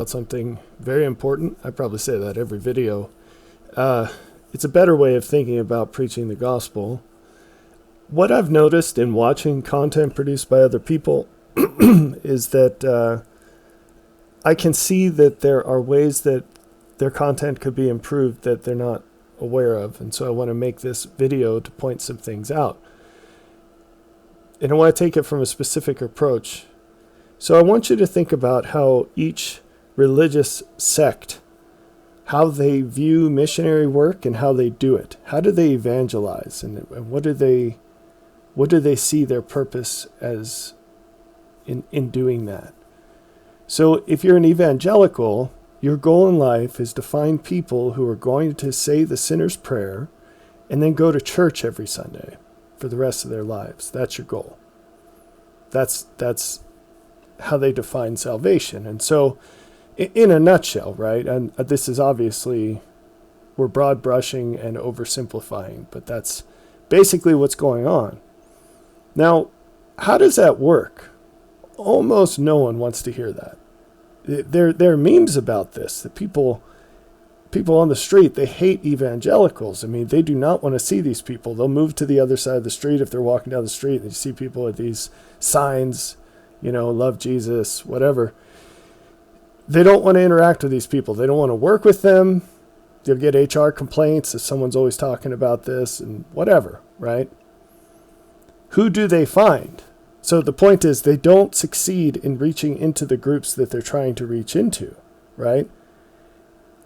about something very important. I probably say that every video. It's a better way of thinking about preaching the gospel. What I've noticed in watching content produced by other people is that I can see that there are ways that their content could be improved that they're not aware of. And so I want to make this video to point some things out. And I want to take it from a specific approach. So I want you to think about how each religious sect, how they view missionary work and how they do it. How do they evangelize? And what do they see their purpose as in doing that? So if you're an evangelical, your goal in life is to find people who are going to say the sinner's prayer and then go to church every Sunday for the rest of their lives. That's your goal. That's how they define salvation. And so in a nutshell, right, and this is obviously, we're broad brushing and oversimplifying, but that's basically what's going on. Now, how does that work? Almost no one wants to hear that. There are memes about this, that people on the street, they hate evangelicals. I mean, they do not want to see these people. They'll move to the other side of the street if they're walking down the street and they see people with these signs, love Jesus, whatever. They don't want to interact with these people. They don't want to work with them. They'll get HR complaints if someone's always talking about this and whatever, right? Who do they find? So the point is, they don't succeed in reaching into the groups that they're trying to reach into, right?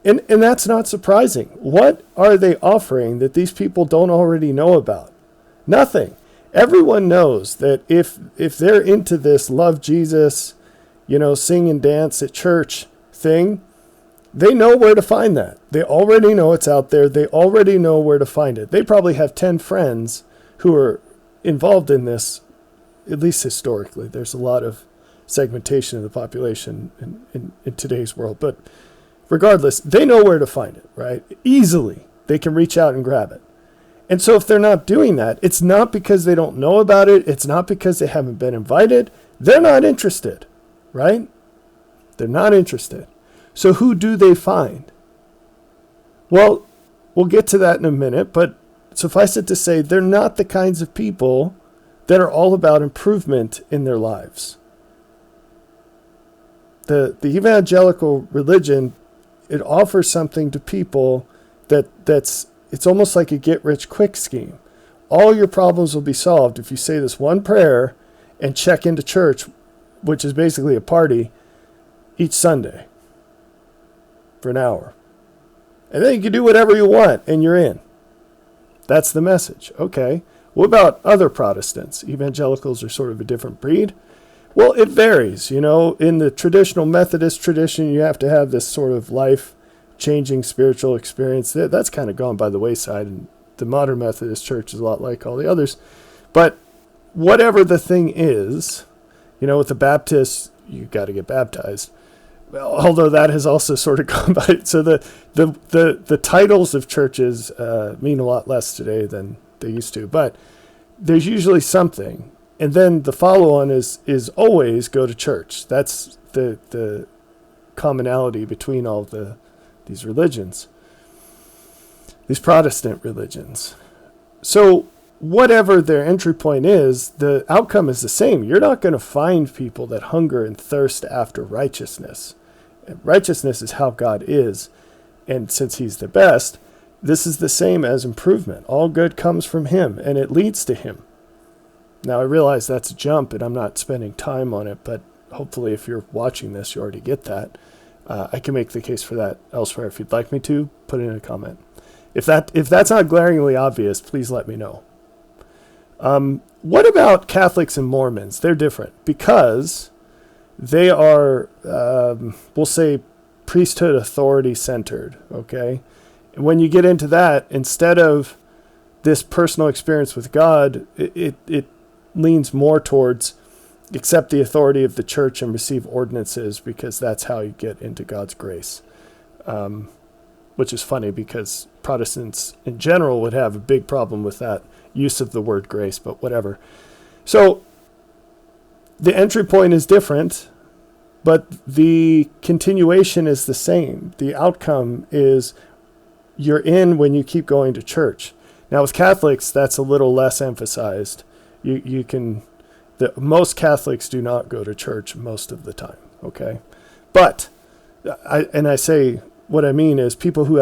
And that's not surprising. What are they offering that these people don't already know about? Nothing. Everyone knows that if they're into this love Jesus, sing and dance at church thing, they know where to find that. They already know it's out there. They already know where to find it. They probably have 10 friends who are involved in this, at least historically. There's a lot of segmentation of the population in today's world. But regardless, they know where to find it, right? Easily, they can reach out and grab it. And so if they're not doing that, it's not because they don't know about it. It's not because they haven't been invited. They're not interested, right? They're not interested. So who do they find? Well, we'll get to that in a minute, but suffice it to say, they're not the kinds of people that are all about improvement in their lives. The evangelical religion, it offers something to people it's almost like a get-rich-quick scheme. All your problems will be solved if you say this one prayer and check into church, which is basically a party, each Sunday for an hour. And then you can do whatever you want and you're in. That's the message. Okay. What about other Protestants? Evangelicals are sort of a different breed. Well, it varies. In the traditional Methodist tradition, you have to have this sort of life-changing spiritual experience. That's kind of gone by the wayside, and the modern Methodist church is a lot like all the others. But whatever the thing is, with the Baptists, you got to get baptized. Well, although that has also sort of gone by. So the titles of churches mean a lot less today than they used to, but there's usually something. And then the follow-on is always go to church. That's the commonality between all these religions, these Protestant religions. So whatever their entry point is, the outcome is the same. You're not going to find people that hunger and thirst after righteousness. And righteousness is how God is. And since he's the best, this is the same as improvement. All good comes from him, and it leads to him. Now, I realize that's a jump, and I'm not spending time on it, but hopefully if you're watching this, you already get that. I can make the case for that elsewhere. If you'd like me to, put it in a comment. If that's not glaringly obvious, please let me know. What about Catholics and Mormons? They're different because they are, we'll say, priesthood authority centered, okay? And when you get into that, instead of this personal experience with God, it leans more towards accept the authority of the church and receive ordinances because that's how you get into God's grace. Which is funny because Protestants in general would have a big problem with that use of the word grace, but whatever. So the entry point is different. but the continuation is the same. The outcome is you're in when you keep going to church. Now with Catholics, that's a little less emphasized. Most Catholics do not go to church most of the time, okay? But, what I mean is people who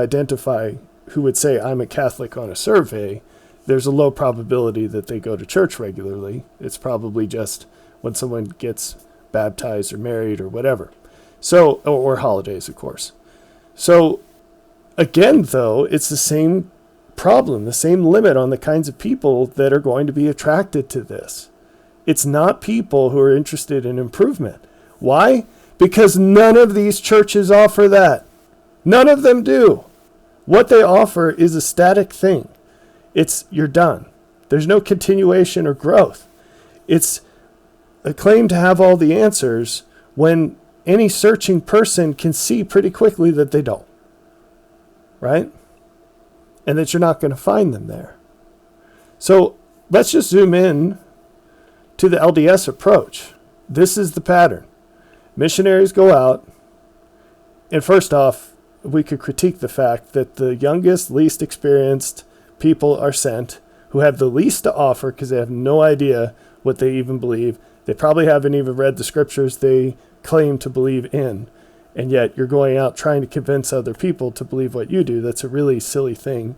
would say I'm a Catholic on a survey, there's a low probability that they go to church regularly. It's probably just when someone gets baptized or married or whatever. So, or holidays, of course. So, again, though, it's the same problem, the same limit on the kinds of people that are going to be attracted to this. It's not people who are interested in improvement. Why? Because none of these churches offer that. None of them do. What they offer is a static thing. You're done. There's no continuation or growth. It's a claim to have all the answers when any searching person can see pretty quickly that they don't. Right? And that you're not going to find them there. So let's just zoom in to the LDS approach. This is the pattern. Missionaries go out, and first off, we could critique the fact that the youngest, least experienced people are sent who have the least to offer because they have no idea what they even believe. They probably haven't even read the scriptures they claim to believe in. And yet you're going out trying to convince other people to believe what you do. That's a really silly thing.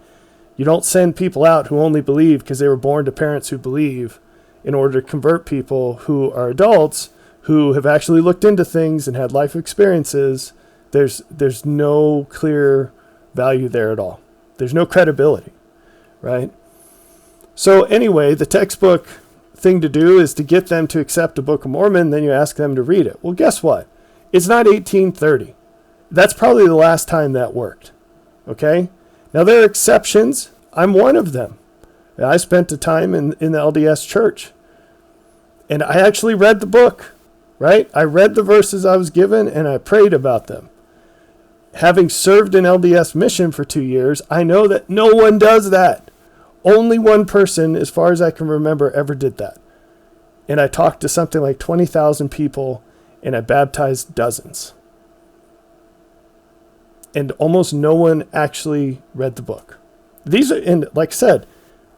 You don't send people out who only believe because they were born to parents who believe in order to convert people who are adults who have actually looked into things and had life experiences. There's no clear value there at all. There's no credibility, right? So anyway, the textbook thing to do is to get them to accept the Book of Mormon, then you ask them to read it. Well, guess what? It's not 1830. That's probably the last time that worked, okay? Now, there are exceptions. I'm one of them. I spent a time in the LDS church, and I actually read the book, right? I read the verses I was given, and I prayed about them. Having served in LDS mission for 2 years, I know that no one does that. Only one person, as far as I can remember, ever did that. And I talked to something like 20,000 people, and I baptized dozens. And almost no one actually read the book. And like I said,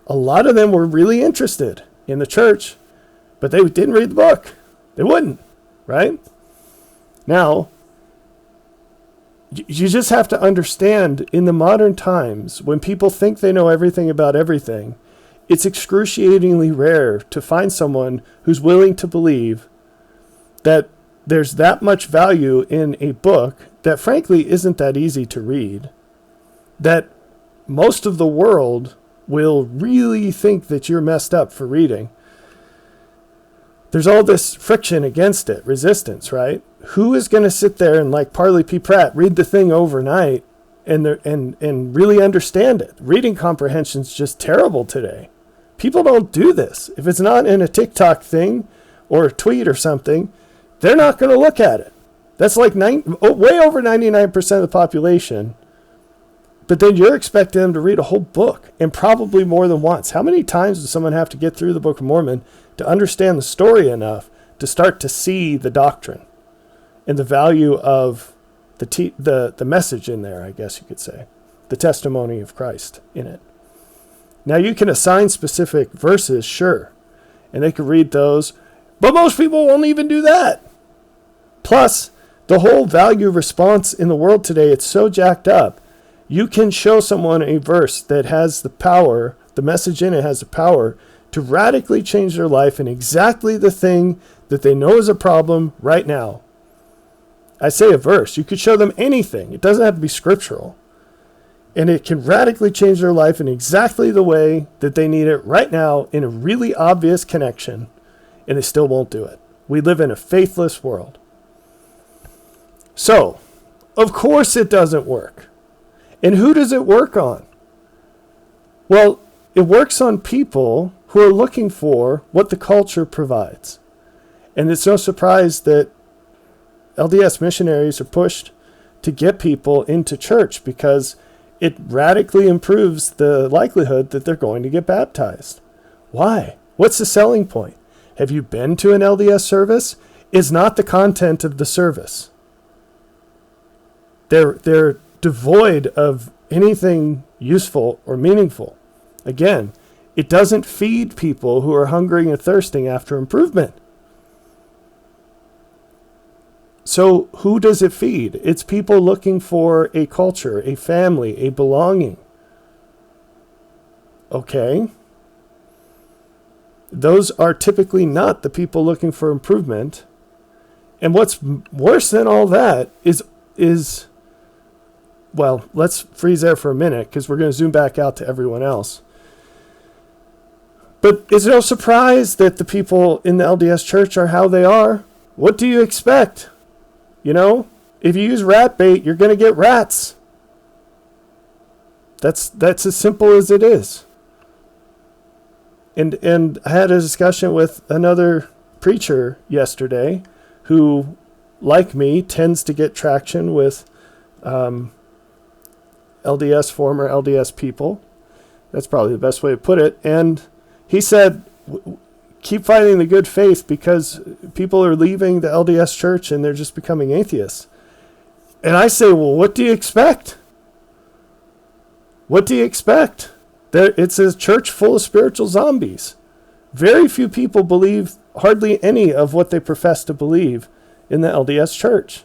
a lot of them were really interested in the church, but they didn't read the book. They wouldn't, right? Now, you just have to understand in the modern times, when people think they know everything about everything, it's excruciatingly rare to find someone who's willing to believe that there's that much value in a book that frankly isn't that easy to read, that most of the world will really think that you're messed up for reading. There's all this friction against it, resistance, right? Who is going to sit there and, like Parley P. Pratt, read the thing overnight and really understand it? Reading comprehension's just terrible today. People don't do this. If it's not in a TikTok thing or a tweet or something, they're not going to look at it. That's like way over 99% of the population. But then you're expecting them to read a whole book, and probably more than once. How many times does someone have to get through the Book of Mormon to understand the story enough to start to see the doctrine and the value of the message in there, I guess you could say, the testimony of Christ in it? Now, you can assign specific verses, sure, and they can read those, but most people won't even do that. Plus, the whole value response in the world today, it's so jacked up. You can show someone a verse that has the power, the message in it has the power to radically change their life in exactly the thing that they know is a problem right now. I say a verse. You could show them anything. It doesn't have to be scriptural. And it can radically change their life in exactly the way that they need it right now in a really obvious connection, and they still won't do it. We live in a faithless world. So, of course it doesn't work. And who does it work on? Well, it works on people who are looking for what the culture provides. And it's no surprise that LDS missionaries are pushed to get people into church because it radically improves the likelihood that they're going to get baptized. Why? What's the selling point? Have you been to an LDS service? is not the content of the service. They're devoid of anything useful or meaningful. Again, it doesn't feed people who are hungering and thirsting after improvement. So who does it feed? It's people looking for a culture, a family, a belonging. Okay. Those are typically not the people looking for improvement. And what's worse than all that is well, let's freeze there for a minute because we're going to zoom back out to everyone else. But is it no surprise that the people in the LDS church are how they are? What do you expect? You know, if you use rat bait, you're going to get rats. That's as simple as it is. And I had a discussion with another preacher yesterday who, like me, tends to get traction with former LDS people. That's probably the best way to put it. And he said, keep fighting the good faith because people are leaving the LDS church and they're just becoming atheists. And I say, well, what do you expect? What do you expect? It's a church full of spiritual zombies. Very few people believe hardly any of what they profess to believe in the LDS church.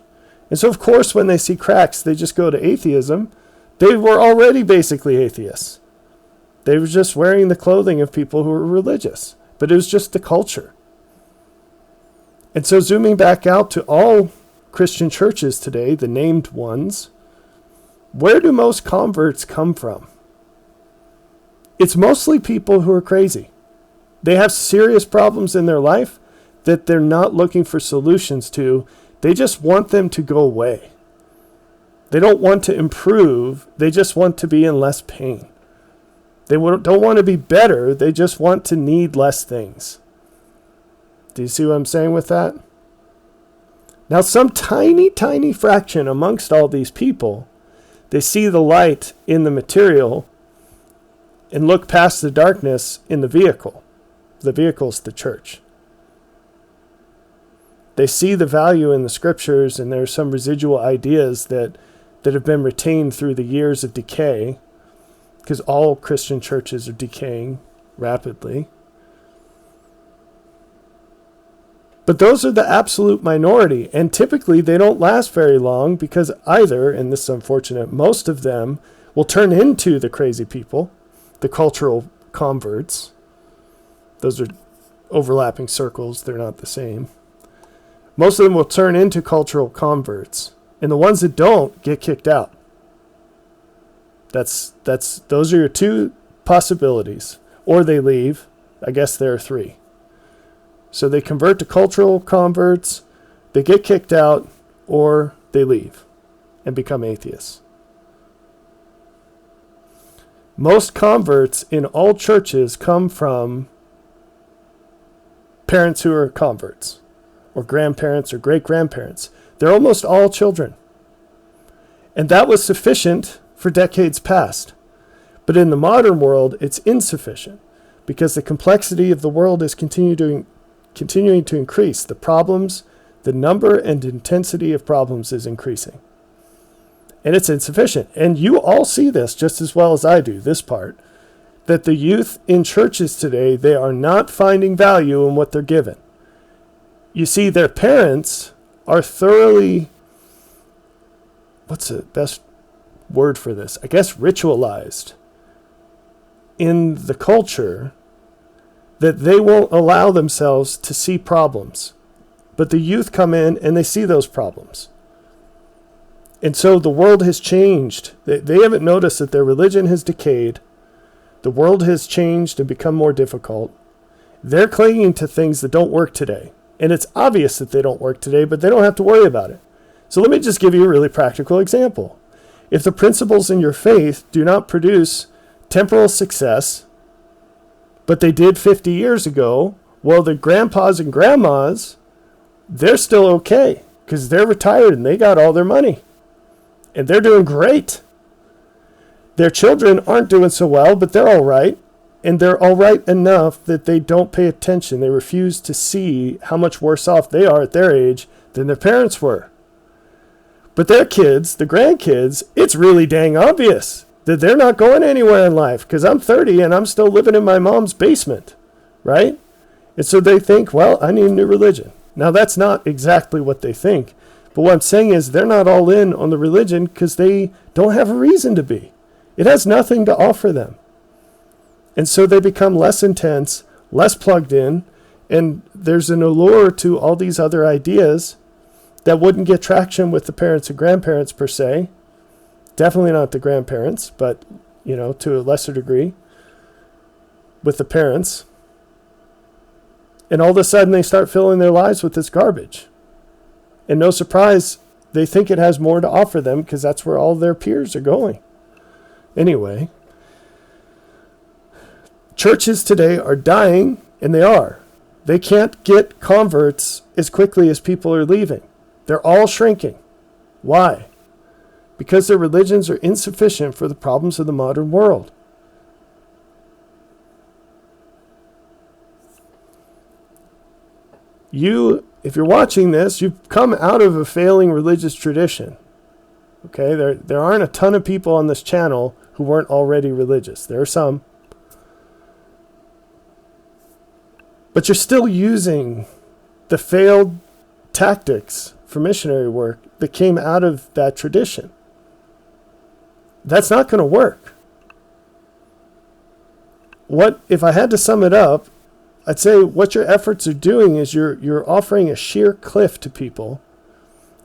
And so, of course, when they see cracks, they just go to atheism. They were already basically atheists. They were just wearing the clothing of people who were religious. But it was just the culture. And so zooming back out to all Christian churches today, the named ones, where do most converts come from? It's mostly people who are crazy. They have serious problems in their life that they're not looking for solutions to. They just want them to go away. They don't want to improve. They just want to be in less pain. They don't want to be better. They just want to need less things. Do you see what I'm saying with that? Now, some tiny, tiny fraction amongst all these people, they see the light in the material and look past the darkness in the vehicle. The vehicle's the church. They see the value in the scriptures, and there are some residual ideas that have been retained through the years of decay, because all Christian churches are decaying rapidly. But those are the absolute minority, and typically they don't last very long because either, and this is unfortunate, most of them will turn into the crazy people, the cultural converts. Those are overlapping circles. They're not the same. Most of them will turn into cultural converts. And the ones that don't get kicked out. Those are your two possibilities. Or they leave. I guess there are three. So they convert to cultural converts, they get kicked out, or they leave and become atheists. Most converts in all churches come from parents who are converts, or grandparents or great-grandparents. They're almost all children. And that was sufficient for decades past. But in the modern world, it's insufficient because the complexity of the world is continuing to increase. The problems, the number and intensity of problems is increasing. And it's insufficient. And you all see this just as well as I do, this part, that the youth in churches today, they are not finding value in what they're given. You see, their parents are thoroughly, what's the best word for this? I guess ritualized in the culture that they won't allow themselves to see problems. But the youth come in and they see those problems. And so the world has changed. They haven't noticed that their religion has decayed. The world has changed and become more difficult. They're clinging to things that don't work today. And it's obvious that they don't work today, but they don't have to worry about it. So let me just give you a really practical example. If the principles in your faith do not produce temporal success, but they did 50 years ago, well, the grandpas and grandmas, they're still okay because they're retired and they got all their money. And they're doing great. Their children aren't doing so well, but they're all right. And they're all right enough that they don't pay attention. They refuse to see how much worse off they are at their age than their parents were. But their kids, the grandkids, it's really dang obvious that they're not going anywhere in life, because I'm 30 and I'm still living in my mom's basement, right? And so they think, well, I need a new religion. Now, that's not exactly what they think. But what I'm saying is they're not all in on the religion because they don't have a reason to be. It has nothing to offer them. And so they become less intense, less plugged in, and there's an allure to all these other ideas that wouldn't get traction with the parents and grandparents per se. Definitely not the grandparents, but, to a lesser degree with the parents. And all of a sudden they start filling their lives with this garbage. And no surprise, they think it has more to offer them because that's where all their peers are going. Anyway, churches today are dying, and they are. They can't get converts as quickly as people are leaving. They're all shrinking. Why? Because their religions are insufficient for the problems of the modern world. If you're watching this, you've come out of a failing religious tradition. Okay, there aren't a ton of people on this channel who weren't already religious. There are some. But you're still using the failed tactics for missionary work that came out of that tradition. That's not going to work. If I had to sum it up, I'd say what your efforts are doing is you're offering a sheer cliff to people,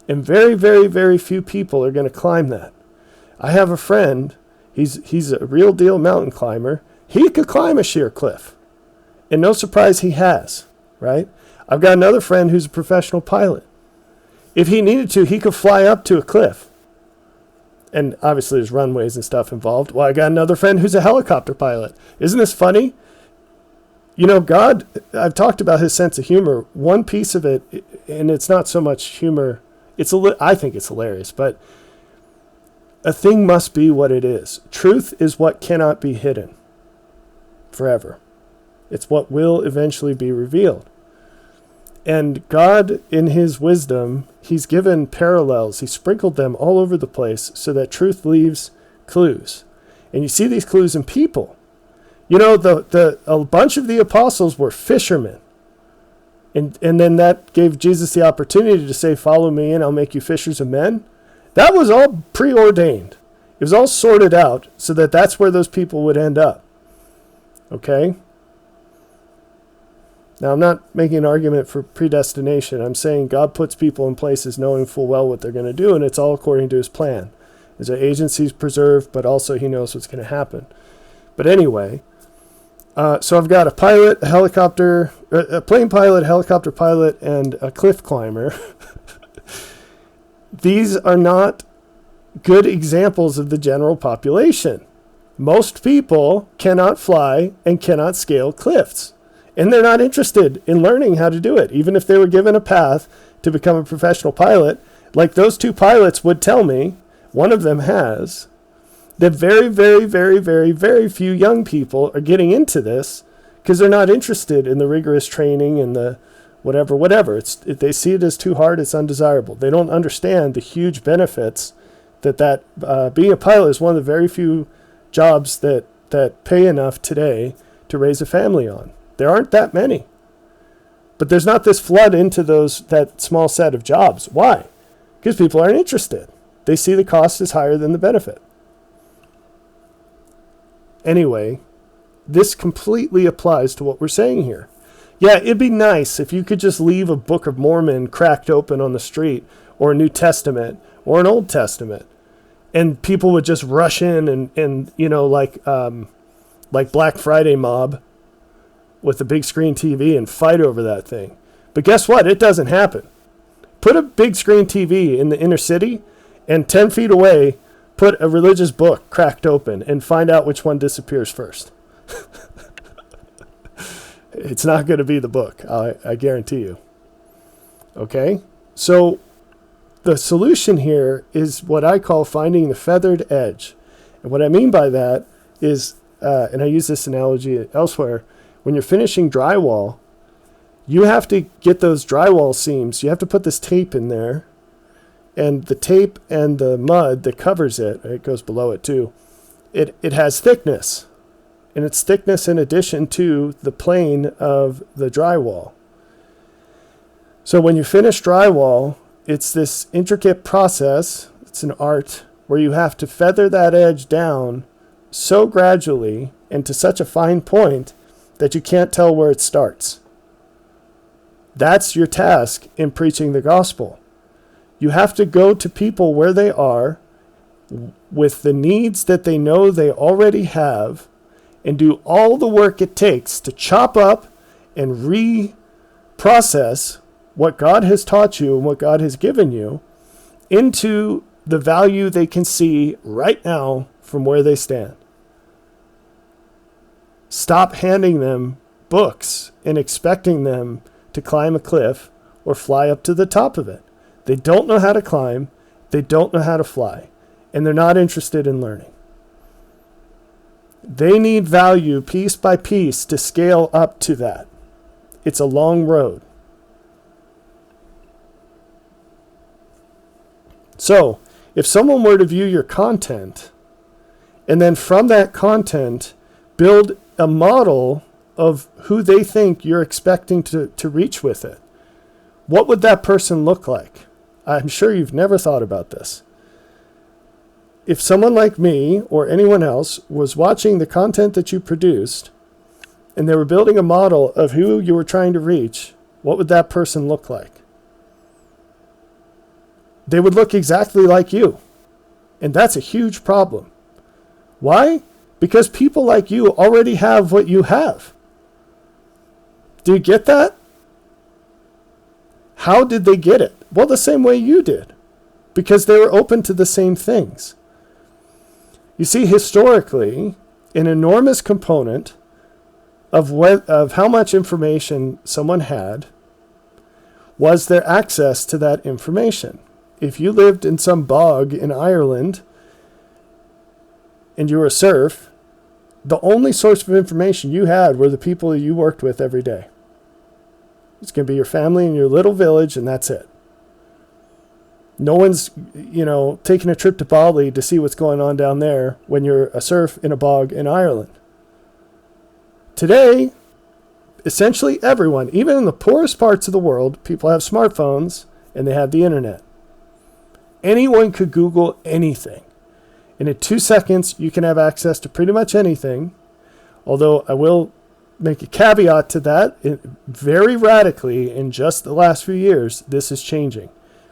and very, very, very few people are going to climb that. I have a friend, he's a real deal mountain climber. He could climb a sheer cliff. And no surprise he has, right? I've got another friend who's a professional pilot. If he needed to, he could fly up to a cliff. And obviously there's runways and stuff involved. Well, I got another friend who's a helicopter pilot. Isn't this funny? God, I've talked about his sense of humor. One piece of it, and it's not so much humor, I think it's hilarious, but a thing must be what it is. Truth is what cannot be hidden forever. It's what will eventually be revealed. And God, in his wisdom, he's given parallels. He sprinkled them all over the place so that truth leaves clues. And you see these clues in people. A bunch of the apostles were fishermen. And then that gave Jesus the opportunity to say, follow me and I'll make you fishers of men. That was all preordained. It was all sorted out so that that's where those people would end up. Okay? Now, I'm not making an argument for predestination. I'm saying God puts people in places knowing full well what they're going to do, and it's all according to his plan. His agency's preserved, but also he knows what's going to happen. But anyway, so I've got a pilot, a plane pilot, a helicopter pilot, and a cliff climber. These are not good examples of the general population. Most people cannot fly and cannot scale cliffs. And they're not interested in learning how to do it. Even if they were given a path to become a professional pilot, like those two pilots would tell me, one of them has, that very, very, very, very, very few young people are getting into this because they're not interested in the rigorous training and the whatever. They see it as too hard, it's undesirable. They don't understand the huge benefits that being a pilot is one of the very few jobs that pay enough today to raise a family on. There aren't that many. But there's not this flood into that small set of jobs. Why? Because people aren't interested. They see the cost is higher than the benefit. Anyway, this completely applies to what we're saying here. Yeah, it'd be nice if you could just leave a Book of Mormon cracked open on the street, or a New Testament, or an Old Testament, and people would just rush in and like Black Friday mob with a big screen TV and fight over that thing. But guess what? It doesn't happen. Put a big screen TV in the inner city, and 10 feet away, put a religious book cracked open and find out which one disappears first. It's not going to be the book, I guarantee you. Okay? So the solution here is what I call finding the feathered edge. And what I mean by that is and I use this analogy elsewhere, when you're finishing drywall, you have to get those drywall seams. You have to put this tape in there, and the tape and the mud that covers it, it goes below it too, it has thickness, and it's thickness in addition to the plane of the drywall. So when you finish drywall, it's this intricate process, it's an art, where you have to feather that edge down so gradually and to such a fine point that you can't tell where it starts. That's your task in preaching the gospel. You have to go to people where they are with the needs that they know they already have and do all the work it takes to chop up and reprocess what God has taught you and what God has given you into the value they can see right now from where they stand. Stop handing them books and expecting them to climb a cliff or fly up to the top of it. They don't know how to climb, they don't know how to fly, and they're not interested in learning. They need value piece by piece to scale up to that. It's a long road. So, if someone were to view your content, and then from that content build a model of who they think you're expecting to reach with it, what would that person look like? I'm sure you've never thought about this. If someone like me or anyone else was watching the content that you produced, and they were building a model of who you were trying to reach, what would that person look like? They would look exactly like you. And that's a huge problem. Why? Because people like you already have what you have. Do you get that? How did they get it? Well, the same way you did. Because they were open to the same things. You see, historically, an enormous component of how much information someone had was their access to that information. If you lived in some bog in Ireland and you were a serf, the only source of information you had were the people you worked with every day. It's going to be your family in your little village, and that's it. No one's, taking a trip to Bali to see what's going on down there when you're a serf in a bog in Ireland. Today, essentially everyone, even in the poorest parts of the world, people have smartphones and they have the internet. Anyone could Google anything. And in 2 seconds, you can have access to pretty much anything. Although I will make a caveat to that. Very radically, in just the last few years, this is changing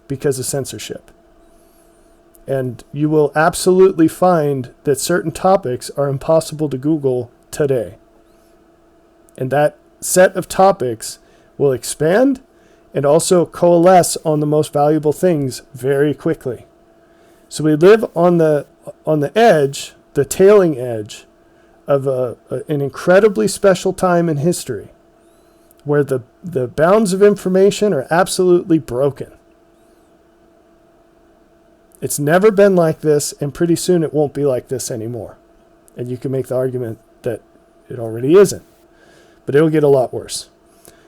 because of censorship. And you will absolutely find that certain topics are impossible to Google today. And that set of topics will expand and also coalesce on the most valuable things very quickly. So we live on the edge, the tailing edge, of an incredibly special time in history where the bounds of information are absolutely broken. It's never been like this, and pretty soon it won't be like this anymore. And you can make the argument that it already isn't, but it'll get a lot worse.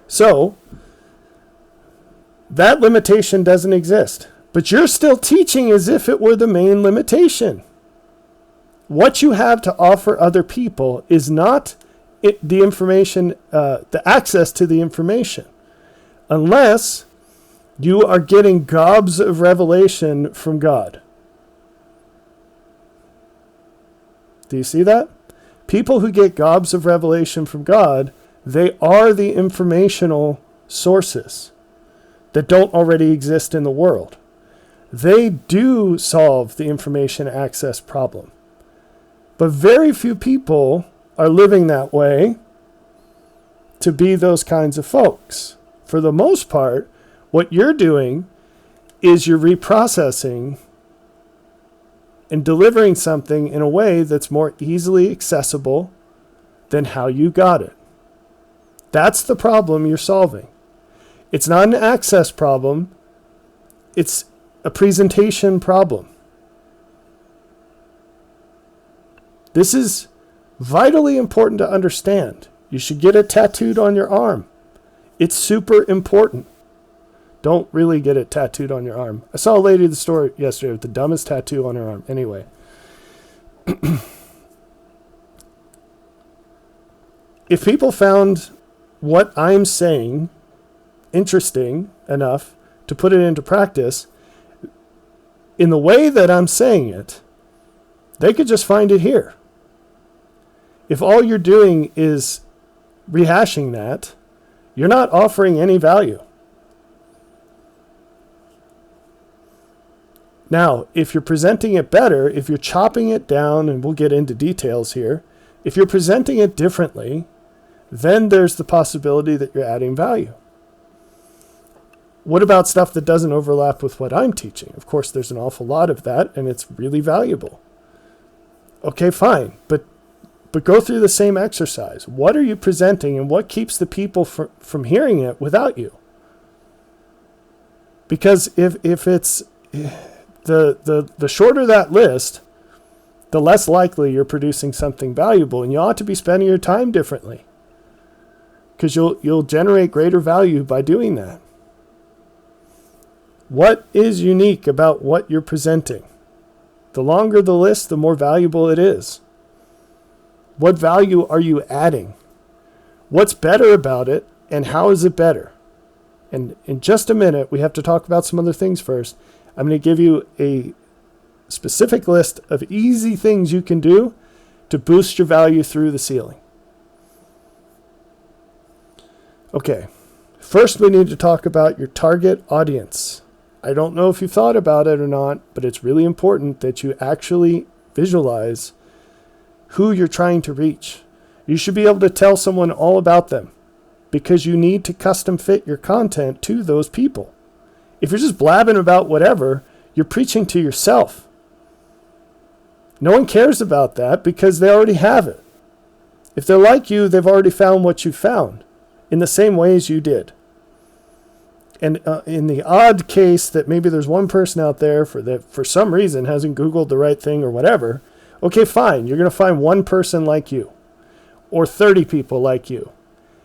So, that limitation doesn't exist, but you're still teaching as if it were the main limitation. What you have to offer other people is not the information, the access to the information, unless you are getting gobs of revelation from God. Do you see that? People who get gobs of revelation from God, they are the informational sources that don't already exist in the world. They do solve the information access problem. But very few people are living that way to be those kinds of folks. For the most part, what you're doing is you're reprocessing and delivering something in a way that's more easily accessible than how you got it. That's the problem you're solving. It's not an access problem. It's a presentation problem. This is Vitally important to understand. You should get it tattooed on your arm. It's super important. Don't really get it tattooed on your arm. I saw a lady at the store yesterday with the dumbest tattoo on her arm. Anyway. If people found what I'm saying interesting enough to put it into practice in the way that I'm saying it, they could just find it here. If all you're doing is rehashing that, you're not offering any value. Now, if you're presenting it better, if you're chopping it down, and we'll get into details here, if you're presenting it differently, then there's the possibility that you're adding value. What about stuff that doesn't overlap with what I'm teaching? Of course, there's an awful lot of that, and it's really valuable. Okay, fine, but go through the same exercise. What are you presenting, and what keeps the people from hearing it without you? Because if it's the shorter that list, the less likely you're producing something valuable, and you ought to be spending your time differently, because you'll generate greater value by doing that. What is unique about what you're presenting? The longer the list, the more valuable it is. What value are you adding? What's better about it, and how is it better? And in just a minute, we have to talk about some other things first. I'm going to give you a specific list of easy things you can do to boost your value through the ceiling. Okay, first we need to talk about your target audience. I don't know if you thought about it or not, but it's really important that you actually visualize who you're trying to reach. You should be able to tell someone all about them, because you need to custom fit your content to those people. If you're just blabbing about whatever, you're preaching to yourself. No one cares about that because they already have it. If they're like you, they've already found what you found in the same ways you did. And in the odd case that maybe there's one person out there that for some reason hasn't Googled the right thing or whatever, okay, fine. You're going to find one person like you or 30 people like you.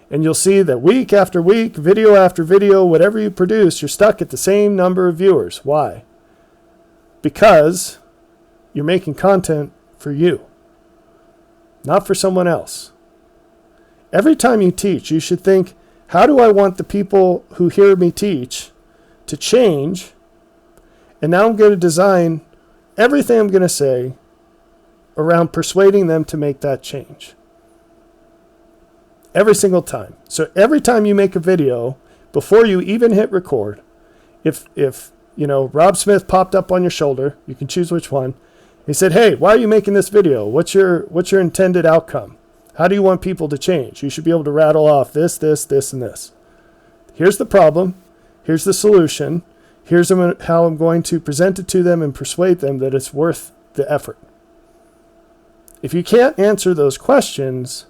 And you'll see that week after week, video after video, whatever you produce, you're stuck at the same number of viewers. Why? Because you're making content for you, not for someone else. Every time you teach, you should think, how do I want the people who hear me teach to change? And now I'm going to design everything I'm going to say around persuading them to make that change. Every single time. So every time you make a video, before you even hit record, if Rob Smith popped up on your shoulder, you can choose which one. He said, "Hey, why are you making this video? What's your intended outcome? How do you want people to change?" You should be able to rattle off this, and this. Here's the problem. Here's the solution. Here's how I'm going to present it to them and persuade them that it's worth the effort. If you can't answer those questions,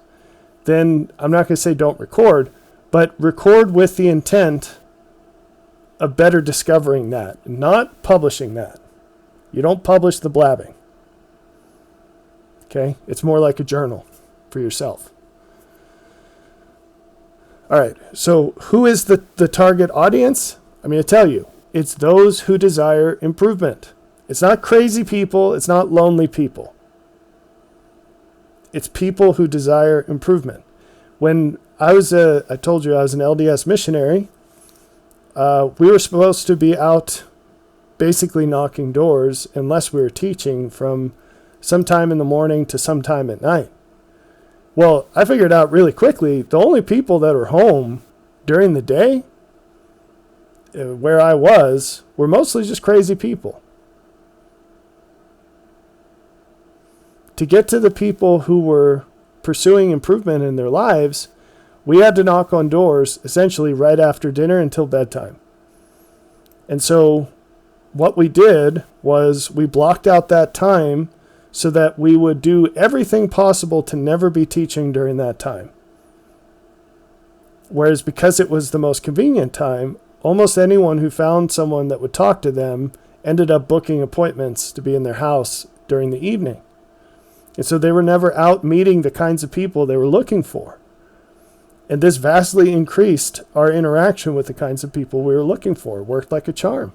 then I'm not going to say don't record, but record with the intent of better discovering that, not publishing that. You don't publish the blabbing. Okay? It's more like a journal for yourself. All right, so who is the target audience? I'm going to tell you. It's those who desire improvement. It's not crazy people. It's not lonely people. It's people who desire improvement. When I told you I was an LDS missionary, we were supposed to be out basically knocking doors unless we were teaching from sometime in the morning to sometime at night. Well, I figured out really quickly, the only people that were home during the day where I was were mostly just crazy people. To get to the people who were pursuing improvement in their lives, we had to knock on doors essentially right after dinner until bedtime. And so what we did was we blocked out that time so that we would do everything possible to never be teaching during that time. Whereas because it was the most convenient time, almost anyone who found someone that would talk to them ended up booking appointments to be in their house during the evening. And so they were never out meeting the kinds of people they were looking for. And this vastly increased our interaction with the kinds of people we were looking for. It worked like a charm.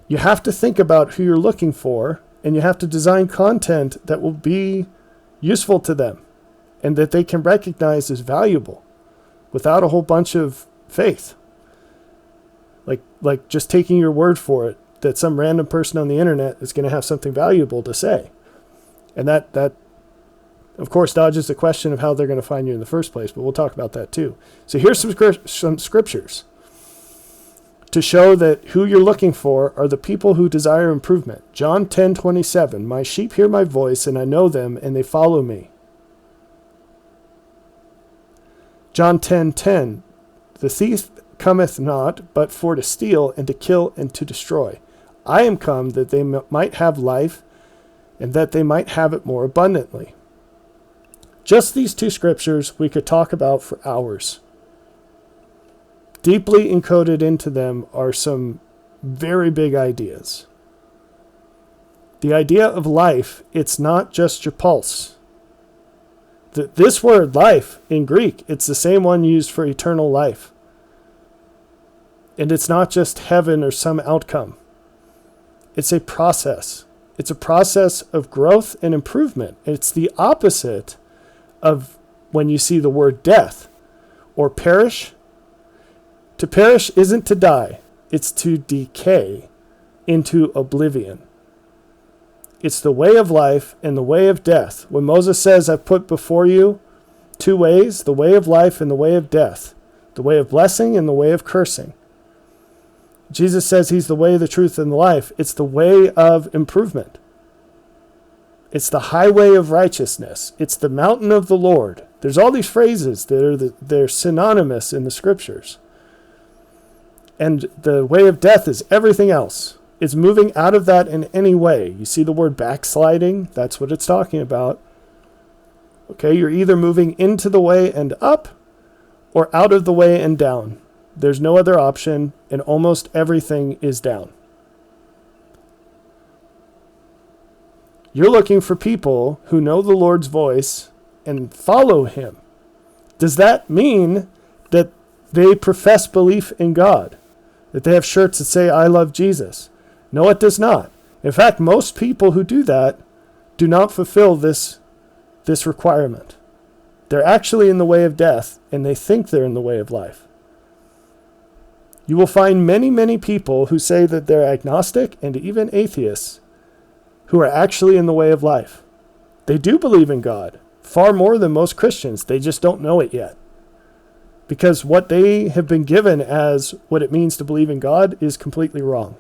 You have to think about who you're looking for, and you have to design content that will be useful to them and that they can recognize as valuable without a whole bunch of faith. Like just taking your word for it that some random person on the internet is going to have something valuable to say. And that of course dodges the question of how they're going to find you in the first place, but we'll talk about that too. So here's some scriptures to show that who you're looking for are the people who desire improvement. John 10:27, my sheep hear my voice, and I know them, and they follow me. John 10:10, the thief cometh not, but for to steal, and to kill, and to destroy. I am come that they might have life, and that they might have it more abundantly. Just these two scriptures we could talk about for hours. Deeply encoded into them are some very big ideas. The idea of life, it's not just your pulse. This word life in Greek, it's the same one used for eternal life. And it's not just heaven or some outcome. It's a process. It's a process of growth and improvement. It's the opposite of when you see the word death or perish. To perish isn't to die. It's to decay into oblivion. It's the way of life and the way of death. When Moses says, I've put before you two ways, the way of life and the way of death, the way of blessing and the way of cursing. Jesus says he's the way, the truth, and the life. It's the way of improvement. It's the highway of righteousness. It's the mountain of the Lord. There's all these phrases that are they're synonymous in the scriptures. And the way of death is everything else. It's moving out of that in any way. You see the word backsliding? That's what it's talking about. Okay, you're either moving into the way and up or out of the way and down. There's no other option, and almost everything is down. You're looking for people who know the Lord's voice and follow him. Does that mean that they profess belief in God? That they have shirts that say, I love Jesus? No, it does not. In fact, most people who do that do not fulfill this requirement. They're actually in the way of death, and they think they're in the way of life. You will find many, many people who say that they're agnostic and even atheists who are actually in the way of life. They do believe in God, far more than most Christians. They just don't know it yet. Because what they have been given as what it means to believe in God is completely wrong.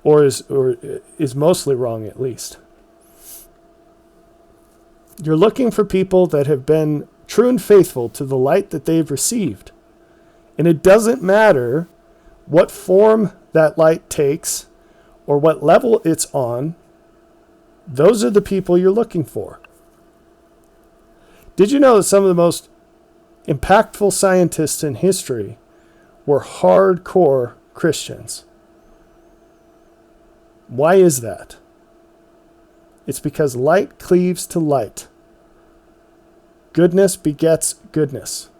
Or is mostly wrong, at least. You're looking for people that have been true and faithful to the light that they've received. And it doesn't matter what form that light takes or what level it's on. Those are the people you're looking for. Did you know that some of the most impactful scientists in history were hardcore Christians? Why is that? It's because light cleaves to light. Goodness begets goodness.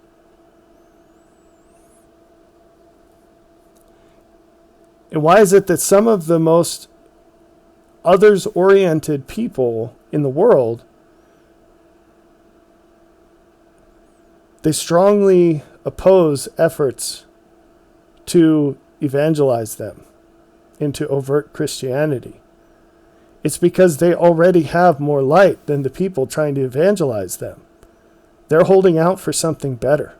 And why is it that some of the most others-oriented people in the world, they strongly oppose efforts to evangelize them into overt Christianity? It's because they already have more light than the people trying to evangelize them. They're holding out for something better,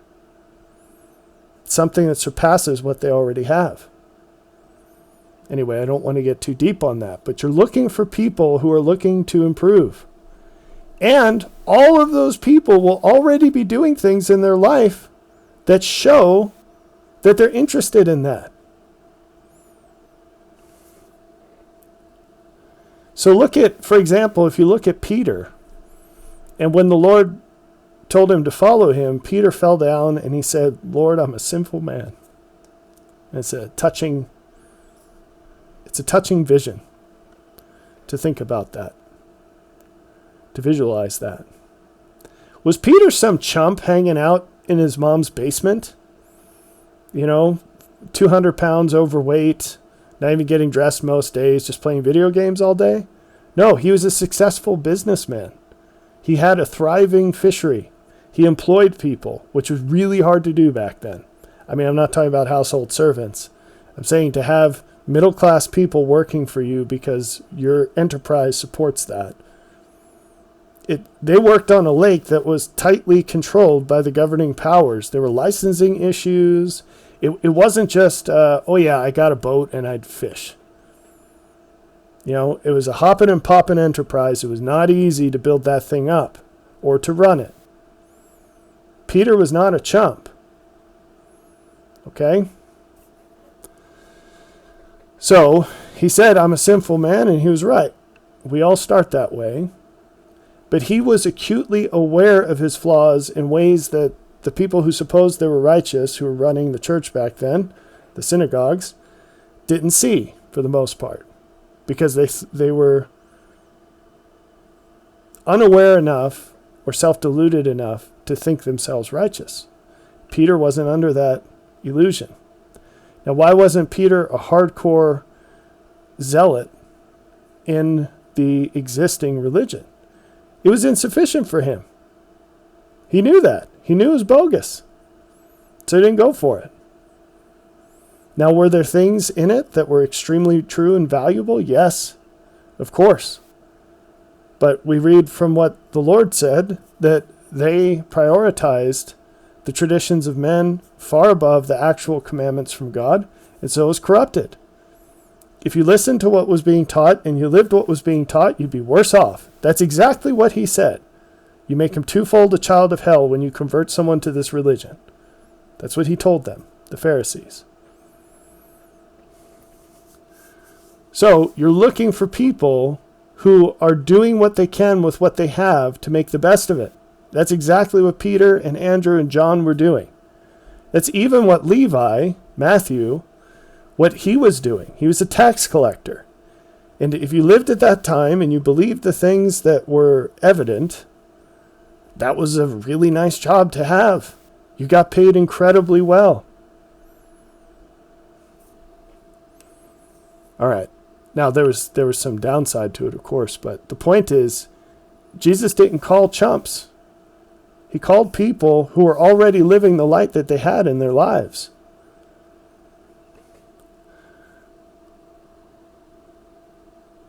something that surpasses what they already have. Anyway, I don't want to get too deep on that, but you're looking for people who are looking to improve. And all of those people will already be doing things in their life that show that they're interested in that. So look at, for example, if you look at Peter, and when the Lord told him to follow him, Peter fell down and he said, Lord, I'm a sinful man. And it's a touching vision to think about that, to visualize that. Was Peter some chump hanging out in his mom's basement? 200 pounds overweight, not even getting dressed most days, just playing video games all day? No, he was a successful businessman. He had a thriving fishery. He employed people, which was really hard to do back then. I mean, I'm not talking about household servants. I'm saying to have middle-class people working for you because your enterprise supports that. They worked on a lake that was tightly controlled by the governing powers. There were licensing issues. It wasn't just, I got a boat and I'd fish. It was a hopping and popping enterprise. It was not easy to build that thing up or to run it. Peter was not a chump. Okay? So, he said, I'm a sinful man, and he was right. We all start that way. But he was acutely aware of his flaws in ways that the people who supposed they were righteous, who were running the church back then, the synagogues, didn't see for the most part. Because they were unaware enough or self-deluded enough to think themselves righteous. Peter wasn't under that illusion. Now, why wasn't Peter a hardcore zealot in the existing religion? It was insufficient for him. He knew that. He knew it was bogus. So he didn't go for it. Now, were there things in it that were extremely true and valuable? Yes, of course. But we read from what the Lord said that they prioritized the traditions of men far above the actual commandments from God, and so it was corrupted. If you listened to what was being taught and you lived what was being taught, you'd be worse off. That's exactly what he said. You make him twofold a child of hell when you convert someone to this religion. That's what he told them, the Pharisees. So you're looking for people who are doing what they can with what they have to make the best of it. That's exactly what Peter and Andrew and John were doing. That's even what Levi, Matthew, what he was doing. He was a tax collector. And if you lived at that time and you believed the things that were evident, that was a really nice job to have. You got paid incredibly well. All right. Now, there was some downside to it, of course, but the point is, Jesus didn't call chumps. He called people who were already living the light that they had in their lives.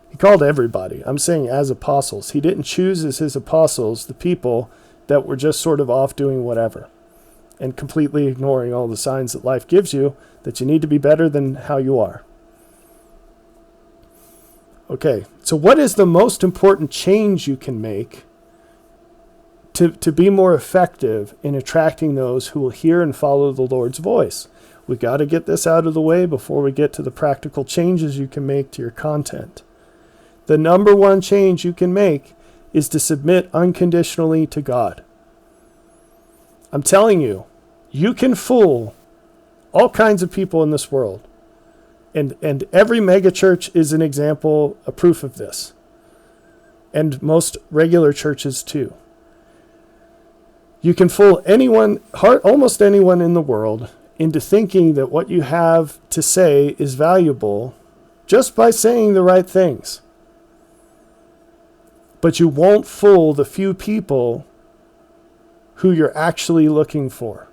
He called everybody. I'm saying as apostles. He didn't choose as his apostles the people that were just sort of off doing whatever and completely ignoring all the signs that life gives you that you need to be better than how you are. Okay, so what is the most important change you can make to be more effective in attracting those who will hear and follow the Lord's voice? We got to get this out of the way before we get to the practical changes you can make to your content. The number one change you can make is to submit unconditionally to God. I'm telling you, you can fool all kinds of people in this world. And every megachurch is an example, a proof of this. And most regular churches too. You can fool anyone, almost anyone in the world, into thinking that what you have to say is valuable just by saying the right things. But you won't fool the few people who you're actually looking for.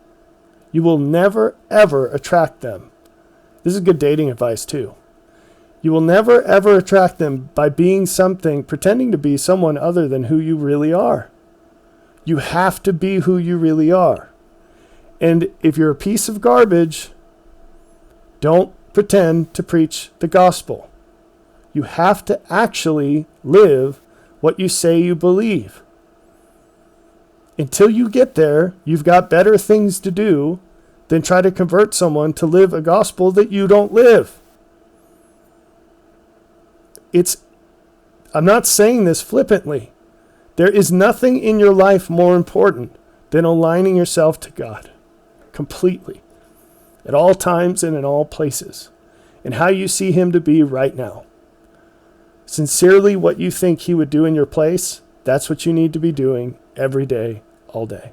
You will never, ever attract them. This is good dating advice too. You will never, ever attract them by being something, pretending to be someone other than who you really are. You have to be who you really are. And if you're a piece of garbage, don't pretend to preach the gospel. You have to actually live what you say you believe. Until you get there, you've got better things to do than try to convert someone to live a gospel that you don't live. I'm not saying this flippantly. There is nothing in your life more important than aligning yourself to God completely, at all times and in all places, and how you see him to be right now. This sincerely what you think he would do in your place, that's what you need to be doing every day, all day.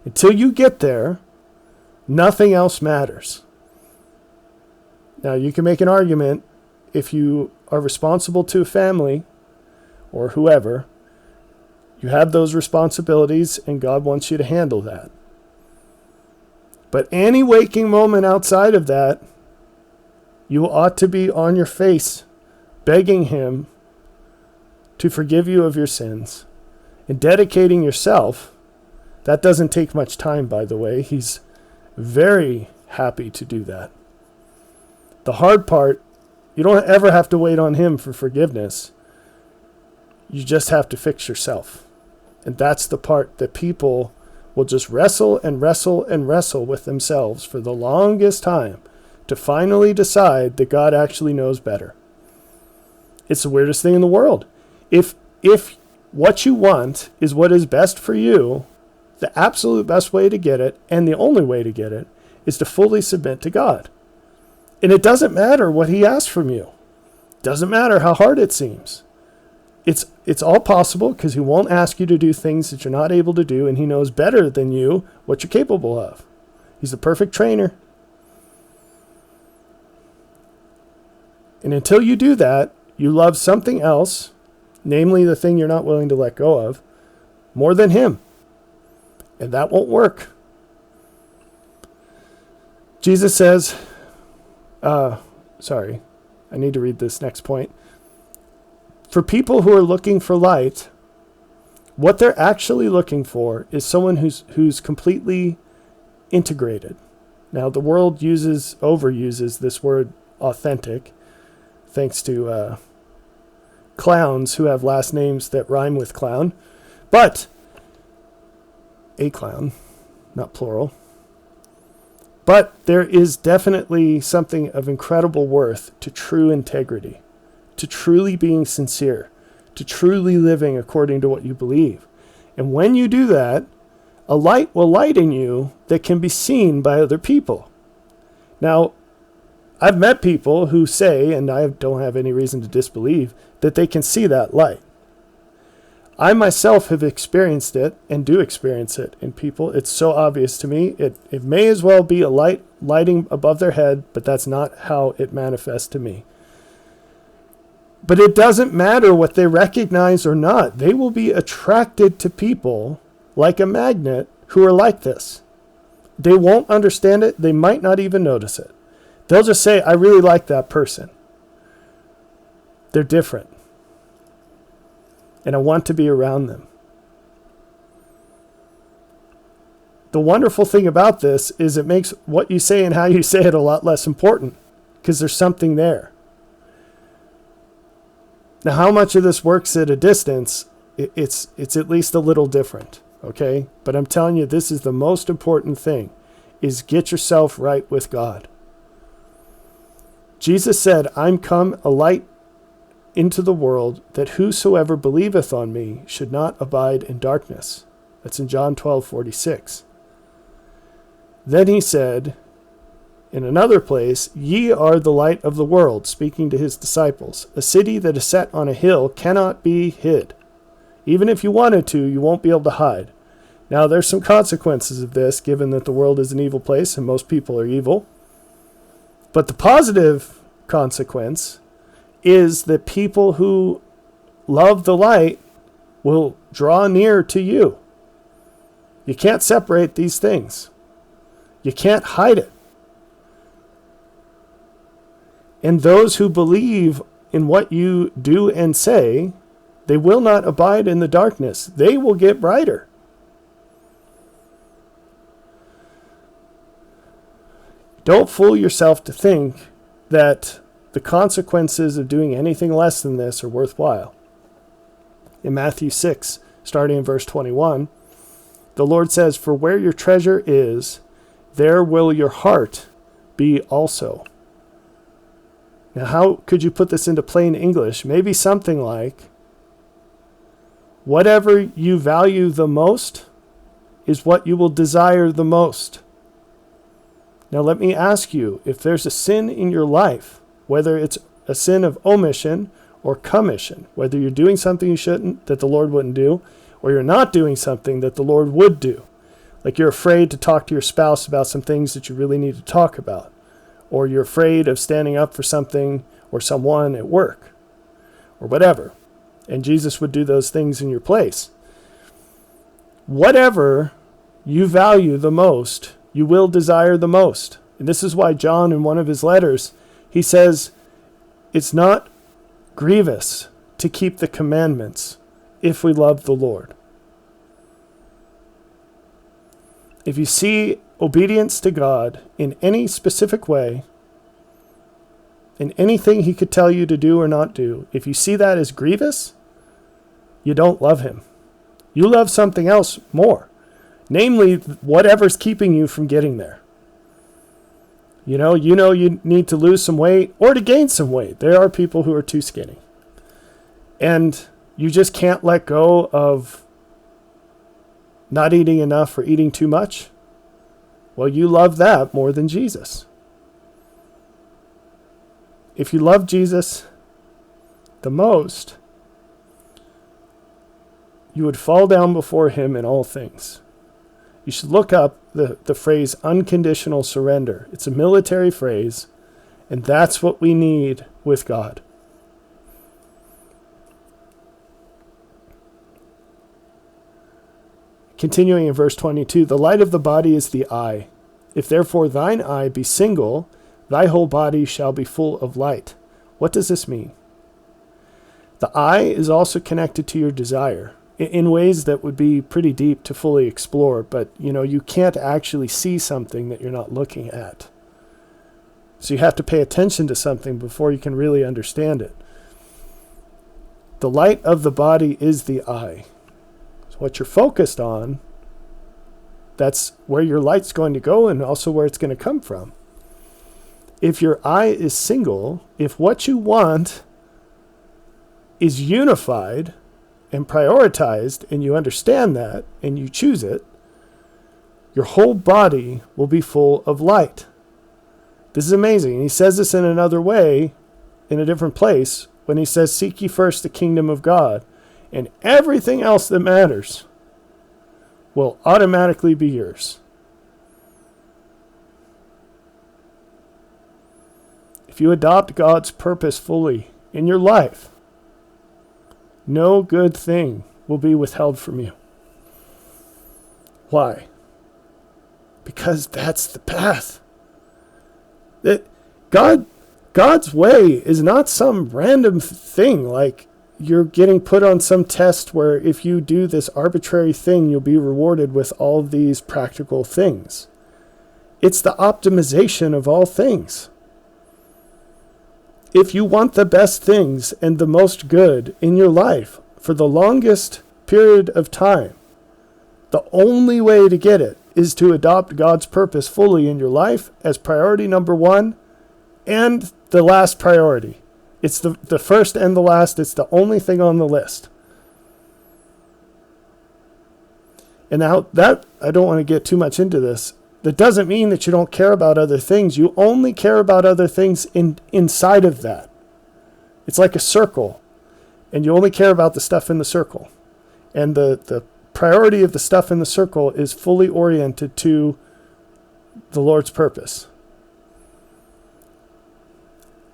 Until you get there, nothing else matters. Now, you can make an argument if you are responsible to a family or whoever, you have those responsibilities and God wants you to handle that. But any waking moment outside of that, you ought to be on your face, begging him to forgive you of your sins and dedicating yourself. That doesn't take much time, by the way. He's very happy to do that. The hard part, you don't ever have to wait on him for forgiveness. You just have to fix yourself. And that's the part that people will just wrestle and wrestle and wrestle with themselves for the longest time to finally decide that God actually knows better. It's the weirdest thing in the world. If what you want is what is best for you, the absolute best way to get it, and the only way to get it, is to fully submit to God. And it doesn't matter what he asks from you. It doesn't matter how hard it seems. It's all possible because he won't ask you to do things that you're not able to do, and he knows better than you what you're capable of. He's the perfect trainer. And until you do that, you love something else, namely the thing you're not willing to let go of, more than him. And that won't work. Jesus says, I need to read this next point. For people who are looking for light, what they're actually looking for is someone who's completely integrated. Now, the world overuses this word authentic, thanks to clowns who have last names that rhyme with clown. But a clown, not plural. But there is definitely something of incredible worth to true integrity, to truly being sincere, to truly living according to what you believe. And when you do that, a light will light in you that can be seen by other people. Now, I've met people who say, and I don't have any reason to disbelieve, that they can see that light. I myself have experienced it and do experience it in people. It's so obvious to me. It may as well be a light lighting above their head, but that's not how it manifests to me. But it doesn't matter what they recognize or not. They will be attracted to people like a magnet who are like this. They won't understand it. They might not even notice it. They'll just say, I really like that person. They're different. And I want to be around them. The wonderful thing about this is it makes what you say and how you say it a lot less important because there's something there. Now, how much of this works at a distance, it's at least a little different, okay? But I'm telling you, this is the most important thing, is get yourself right with God. Jesus said, I'm come a light into the world, that whosoever believeth on me should not abide in darkness. That's in John 12:46. Then he said, in another place, ye are the light of the world, speaking to his disciples. A city that is set on a hill cannot be hid. Even if you wanted to, you won't be able to hide. Now, there's some consequences of this, given that the world is an evil place and most people are evil. But the positive consequence is that people who love the light will draw near to you. You can't separate these things. You can't hide it. And those who believe in what you do and say, they will not abide in the darkness. They will get brighter. Don't fool yourself to think that the consequences of doing anything less than this are worthwhile. In Matthew 6, starting in verse 21, the Lord says, for where your treasure is, there will your heart be also. Now, how could you put this into plain English? Maybe something like, whatever you value the most is what you will desire the most. Now, let me ask you, if there's a sin in your life, whether it's a sin of omission or commission, whether you're doing something you shouldn't, that the Lord wouldn't do, or you're not doing something that the Lord would do. Like you're afraid to talk to your spouse about some things that you really need to talk about, or you're afraid of standing up for something or someone at work, or whatever. And Jesus would do those things in your place. Whatever you value the most, you will desire the most. And this is why John, in one of his letters, he says, it's not grievous to keep the commandments if we love the Lord. If you see obedience to God in any specific way, in anything he could tell you to do or not do, if you see that as grievous, you don't love him. You love something else more, namely whatever's keeping you from getting there. You know you need to lose some weight or to gain some weight. There are people who are too skinny. And you just can't let go of not eating enough or eating too much. Well, you love that more than Jesus. If you love Jesus the most, you would fall down before him in all things. You should look up the phrase unconditional surrender. It's a military phrase, and that's what we need with God. Continuing in verse 22, the light of the body is the eye. If therefore thine eye be single, thy whole body shall be full of light. What does this mean? The eye is also connected to your desire in ways that would be pretty deep to fully explore, but you can't actually see something that you're not looking at. So you have to pay attention to something before you can really understand it. The light of the body is the eye. So what you're focused on, that's where your light's going to go and also where it's going to come from. If your eye is single, if what you want is unified and prioritized, and you understand that, and you choose it, your whole body will be full of light. This is amazing. And he says this in another way, in a different place, when he says, seek ye first the kingdom of God, and everything else that matters will automatically be yours. If you adopt God's purpose fully in your life, no good thing will be withheld from you. Why? Because that's the path. That God's way is not some random thing like you're getting put on some test where if you do this arbitrary thing, you'll be rewarded with all of these practical things. It's the optimization of all things. If you want the best things and the most good in your life for the longest period of time, the only way to get it is to adopt God's purpose fully in your life as priority number one and the last priority. It's the first and the last. It's the only thing on the list. And now that, I don't want to get too much into this. That doesn't mean that you don't care about other things. You only care about other things inside of that. It's like a circle, and you only care about the stuff in the circle. And the priority of the stuff in the circle is fully oriented to the Lord's purpose.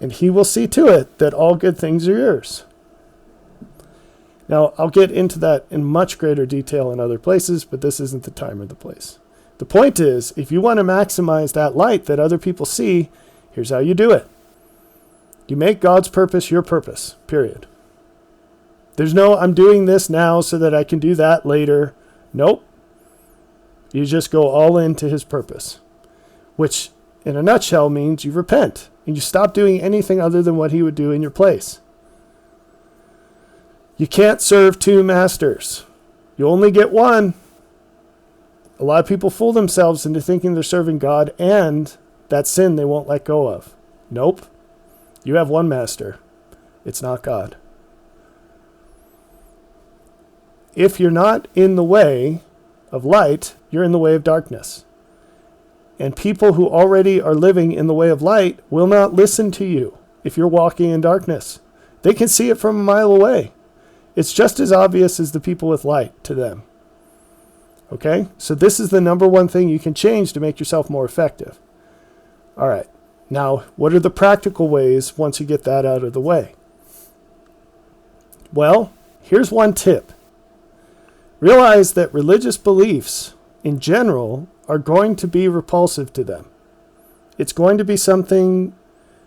And he will see to it that all good things are yours. Now, I'll get into that in much greater detail in other places, but this isn't the time or the place. The point is, if you want to maximize that light that other people see, here's how you do it. You make God's purpose your purpose, period. There's no, I'm doing this now so that I can do that later. Nope. You just go all into his purpose, which in a nutshell means you repent and you stop doing anything other than what he would do in your place. You can't serve two masters. You only get one. A lot of people fool themselves into thinking they're serving God and that sin they won't let go of. Nope. You have one master. It's not God. If you're not in the way of light, you're in the way of darkness. And people who already are living in the way of light will not listen to you if you're walking in darkness. They can see it from a mile away. It's just as obvious as the people with light to them. Okay? So this is the number one thing you can change to make yourself more effective. All right. Now, what are the practical ways once you get that out of the way? Well, here's one tip. Realize that religious beliefs in general are going to be repulsive to them. It's going to be something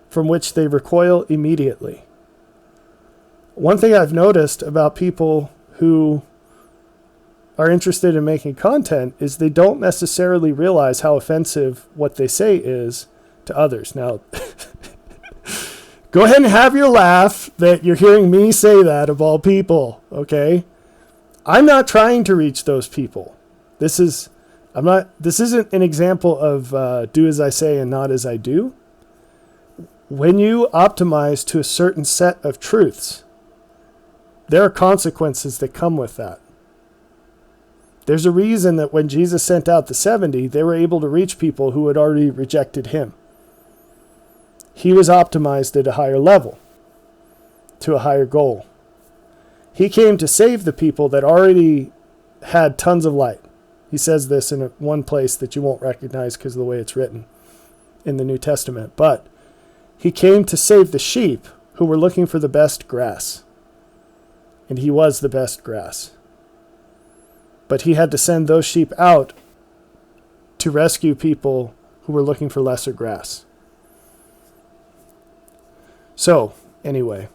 from which they recoil immediately. One thing I've noticed about people who are interested in making content is they don't necessarily realize how offensive what they say is to others. Now, go ahead and have your laugh that you're hearing me say that of all people, okay? I'm not trying to reach those people. This isn't an example of do as I say and not as I do. When you optimize to a certain set of truths, there are consequences that come with that. There's a reason that when Jesus sent out the 70, they were able to reach people who had already rejected him. He was optimized at a higher level, to a higher goal. He came to save the people that already had tons of light. He says this in one place that you won't recognize because of the way it's written in the New Testament. But he came to save the sheep who were looking for the best grass. And he was the best grass. But he had to send those sheep out to rescue people who were looking for lesser grass. So, anyway,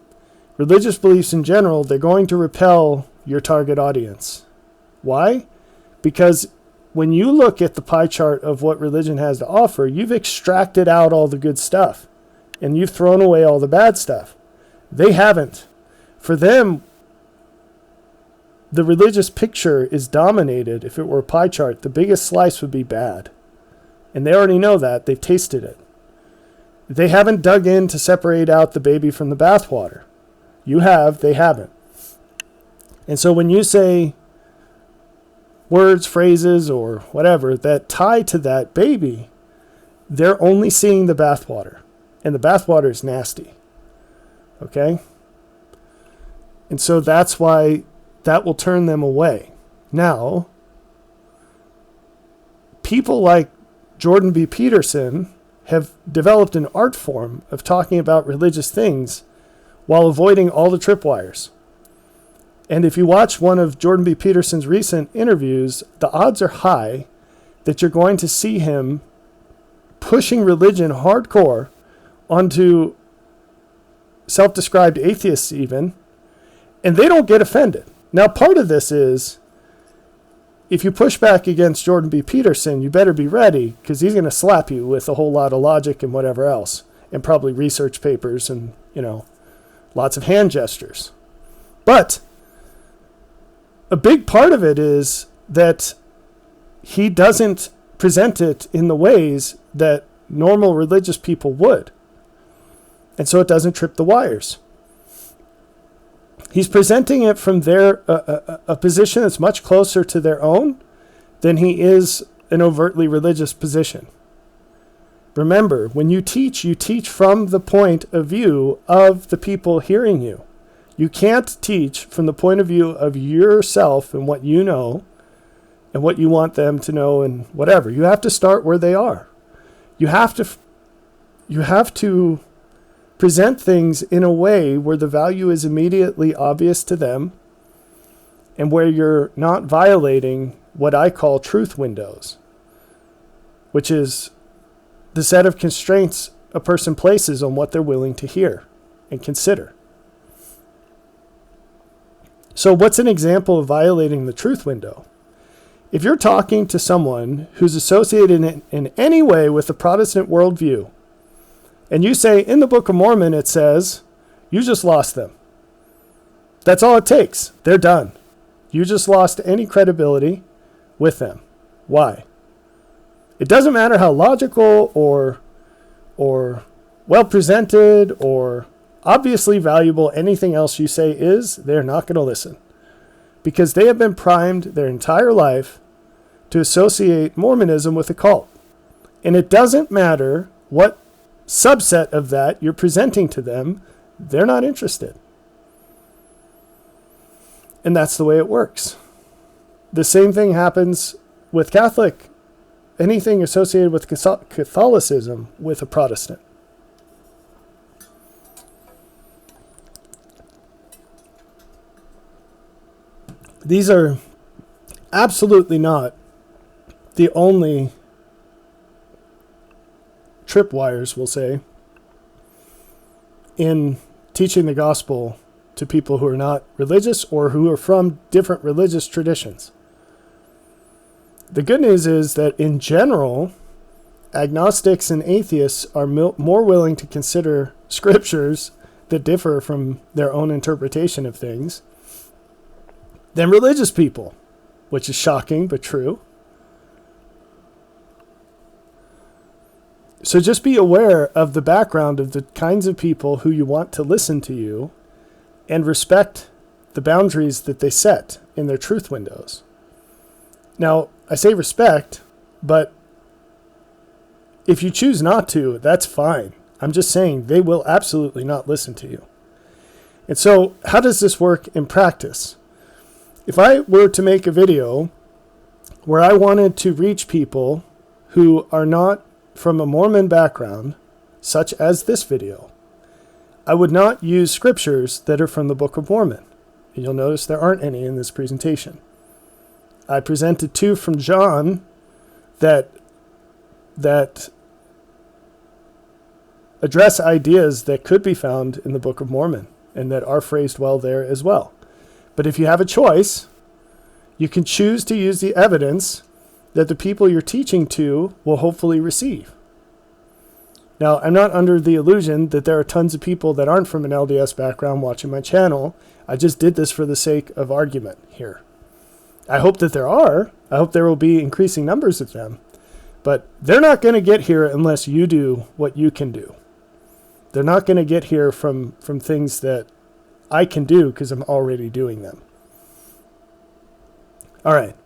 religious beliefs in general, they're going to repel your target audience. Why? Because when you look at the pie chart of what religion has to offer, you've extracted out all the good stuff and you've thrown away all the bad stuff. They haven't. For them, the religious picture is dominated. If it were a pie chart, the biggest slice would be bad. And they already know that. They've tasted it. They haven't dug in to separate out the baby from the bathwater. You have, they haven't. And so when you say words, phrases, or whatever that tie to that baby, they're only seeing the bathwater. And the bathwater is nasty. Okay? And so that's why that will turn them away. Now, people like Jordan B. Peterson have developed an art form of talking about religious things while avoiding all the tripwires. And if you watch one of Jordan B. Peterson's recent interviews, the odds are high that you're going to see him pushing religion hardcore onto self-described atheists even, and they don't get offended. Now, part of this is, if you push back against Jordan B. Peterson, you better be ready, because he's going to slap you with a whole lot of logic and whatever else, and probably research papers and, lots of hand gestures. But a big part of it is that he doesn't present it in the ways that normal religious people would. And so it doesn't trip the wires. He's presenting it from a position that's much closer to their own than he is an overtly religious position. Remember, when you teach from the point of view of the people hearing you. You can't teach from the point of view of yourself and what you know and what you want them to know and whatever. You have to start where they are. You have to present things in a way where the value is immediately obvious to them and where you're not violating what I call truth windows, which is the set of constraints a person places on what they're willing to hear and consider. So what's an example of violating the truth window? If you're talking to someone who's associated in any way with the Protestant worldview, and you say, in the Book of Mormon, it says, you just lost them. That's all it takes. They're done. You just lost any credibility with them. Why? It doesn't matter how logical or well presented or obviously valuable anything else you say is, they're not going to listen. Because they have been primed their entire life to associate Mormonism with a cult. And it doesn't matter what subset of that you're presenting to them, they're not interested. And that's the way it works. The same thing happens with anything associated with Catholicism with a Protestant. These are absolutely not the only tripwires, we'll say, in teaching the gospel to people who are not religious or who are from different religious traditions. The good news is that in general, agnostics and atheists are more willing to consider scriptures that differ from their own interpretation of things than religious people, which is shocking but true. So just be aware of the background of the kinds of people who you want to listen to you and respect the boundaries that they set in their truth windows. Now, I say respect, but if you choose not to, that's fine. I'm just saying they will absolutely not listen to you. And so how does this work in practice? If I were to make a video where I wanted to reach people who are not from a Mormon background, such as this video, I would not use scriptures that are from the Book of Mormon. And you'll notice there aren't any in this presentation. I presented 2 from John that address ideas that could be found in the Book of Mormon and that are phrased well there as well. But if you have a choice, you can choose to use the evidence that the people you're teaching to will hopefully receive. Now, I'm not under the illusion that there are tons of people that aren't from an LDS background watching my channel. I just did this for the sake of argument here. I hope that there are. I hope there will be increasing numbers of them. But they're not going to get here unless you do what you can do. They're not going to get here from things that I can do because I'm already doing them. All right.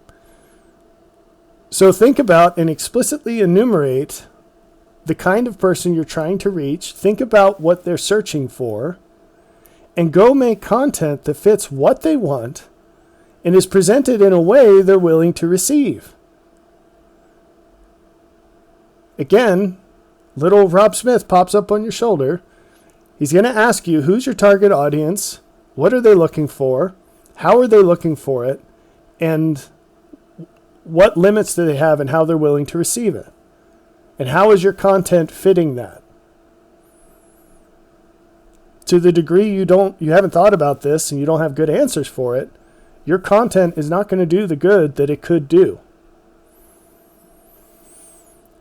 So think about and explicitly enumerate the kind of person you're trying to reach. Think about what they're searching for and go make content that fits what they want and is presented in a way they're willing to receive. Again, little Rob Smith pops up on your shoulder. He's going to ask you, who's your target audience? What are they looking for? How are they looking for it? And what limits do they have and how they're willing to receive it? And how is your content fitting that? To the degree you haven't thought about this and you don't have good answers for it, your content is not going to do the good that it could do.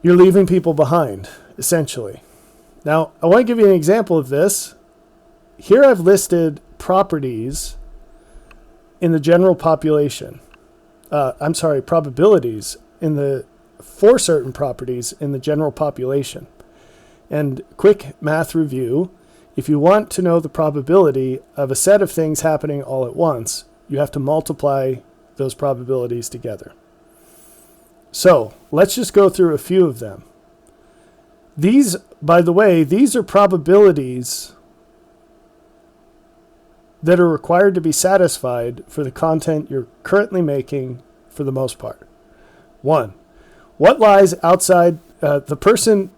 You're leaving people behind, essentially. Now, I want to give you an example of this. Here I've listed properties in the general population. Probabilities for certain properties in the general population. And quick math review, if you want to know the probability of a set of things happening all at once, you have to multiply those probabilities together. So let's just go through a few of them. These, by the way, these are probabilities that are required to be satisfied for the content you're currently making for the most part. 1, what lies outside the person,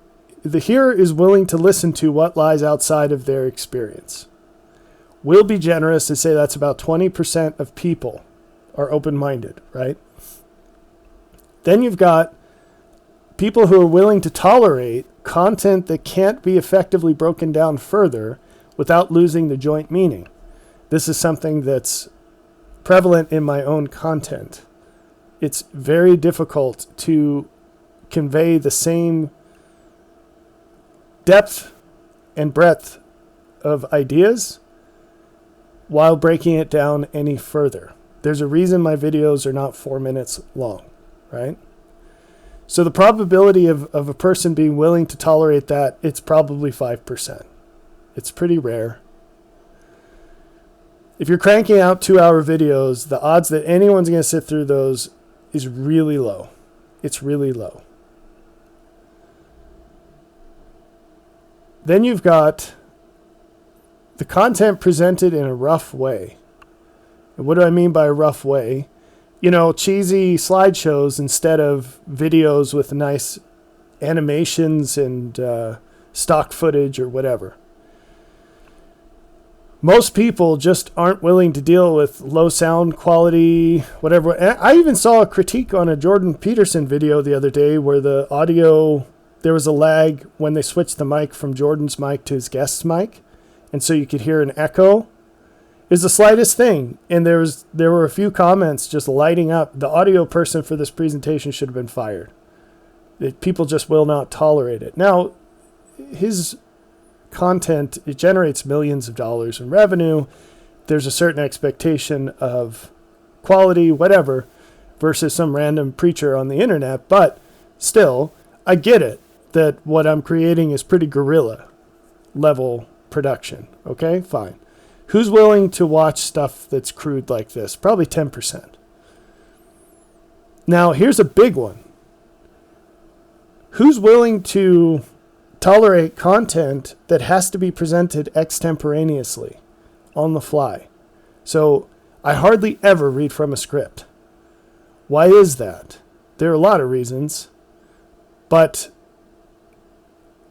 the hearer is willing to listen to what lies outside of their experience. We'll be generous and say that's about 20% of people are open-minded, right? Then you've got people who are willing to tolerate content that can't be effectively broken down further without losing the joint meaning. This is something that's prevalent in my own content. It's very difficult to convey the same depth and breadth of ideas while breaking it down any further. There's a reason my videos are not 4 minutes long, right? So the probability of a person being willing to tolerate that, it's probably 5%. It's pretty rare. If you're cranking out 2-hour videos, the odds that anyone's going to sit through those is really low. It's really low. Then you've got the content presented in a rough way. And what do I mean by a rough way? You know, cheesy slideshows instead of videos with nice animations and stock footage or whatever. Most people just aren't willing to deal with low sound quality, whatever. And I even saw a critique on a Jordan Peterson video the other day where the audio, there was a lag when they switched the mic from Jordan's mic to his guest's mic. And so you could hear an echo. It's the slightest thing. And there were a few comments just lighting up. The audio person for this presentation should have been fired. People just will not tolerate it. Now, his content, it generates millions of dollars in revenue. There's a certain expectation of quality, whatever, versus some random preacher on the internet. But still, I get it that what I'm creating is pretty guerrilla level production. Okay, fine. Who's willing to watch stuff that's crude like this? Probably 10%. Now, here's a big one. Who's willing to tolerate content that has to be presented extemporaneously, on the fly? So I hardly ever read from a script. Why is that? There are a lot of reasons, but,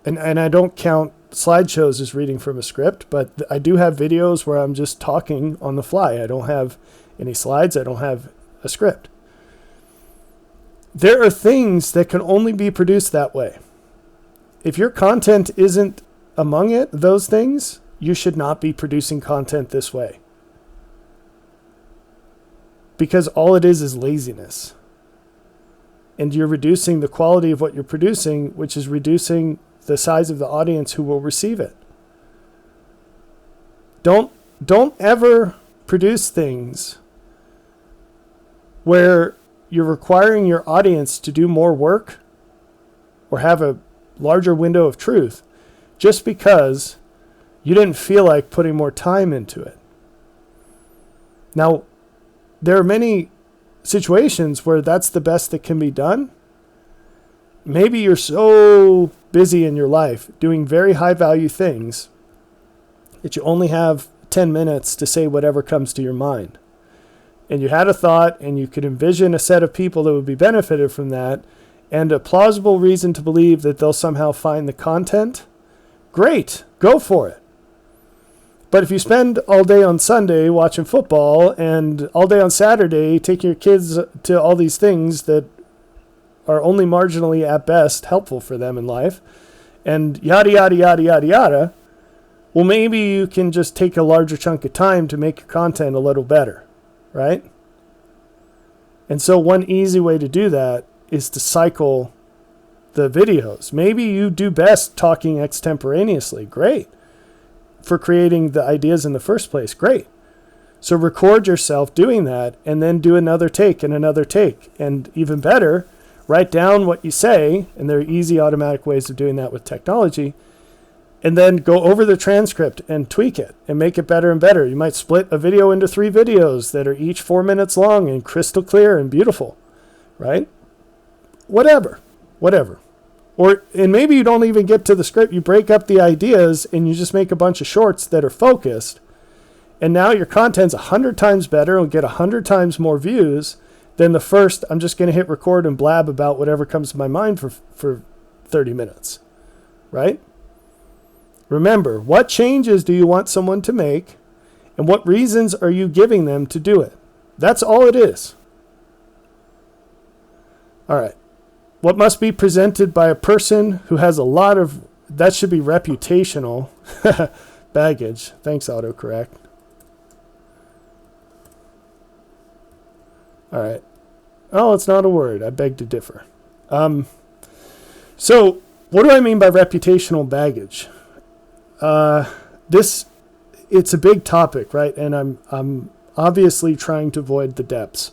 and I don't count slideshows as reading from a script, but I do have videos where I'm just talking on the fly. I don't have any slides. I don't have a script. There are things that can only be produced that way. If your content isn't among those things, you should not be producing content this way. Because all it is laziness. And you're reducing the quality of what you're producing, which is reducing the size of the audience who will receive it. Don't ever produce things where you're requiring your audience to do more work or have a larger window of truth just because you didn't feel like putting more time into it. Now, there are many situations where that's the best that can be done. Maybe you're so busy in your life doing very high value things that you only have 10 minutes to say whatever comes to your mind. And you had a thought and you could envision a set of people that would be benefited from that and a plausible reason to believe that they'll somehow find the content. Great, go for it. But if you spend all day on Sunday watching football and all day on Saturday taking your kids to all these things that are only marginally at best helpful for them in life, and yada, yada, yada, yada, yada, well, maybe you can just take a larger chunk of time to make your content a little better, right? And so one easy way to do that is to cycle the videos. Maybe you do best talking extemporaneously. Great. For creating the ideas in the first place. Great. So record yourself doing that and then do another take and another take. And even better, write down what you say, and there are easy automatic ways of doing that with technology, and then go over the transcript and tweak it and make it better and better. You might split a video into 3 videos that are each 4 minutes long and crystal clear and beautiful, right? Whatever. And maybe you don't even get to the script. You break up the ideas and you just make a bunch of shorts that are focused. And now your content's 100 times better. It'll get 100 times more views than the first. I'm just going to hit record and blab about whatever comes to my mind for 30 minutes, right? Remember, what changes do you want someone to make? And what reasons are you giving them to do it? That's all it is. All right. What must be presented by a person who has a lot of, that should be reputational baggage. Thanks, autocorrect. All right. Oh, it's not a word. I beg to differ. So what do I mean by reputational baggage? It's a big topic, right? And I'm obviously trying to avoid the depths.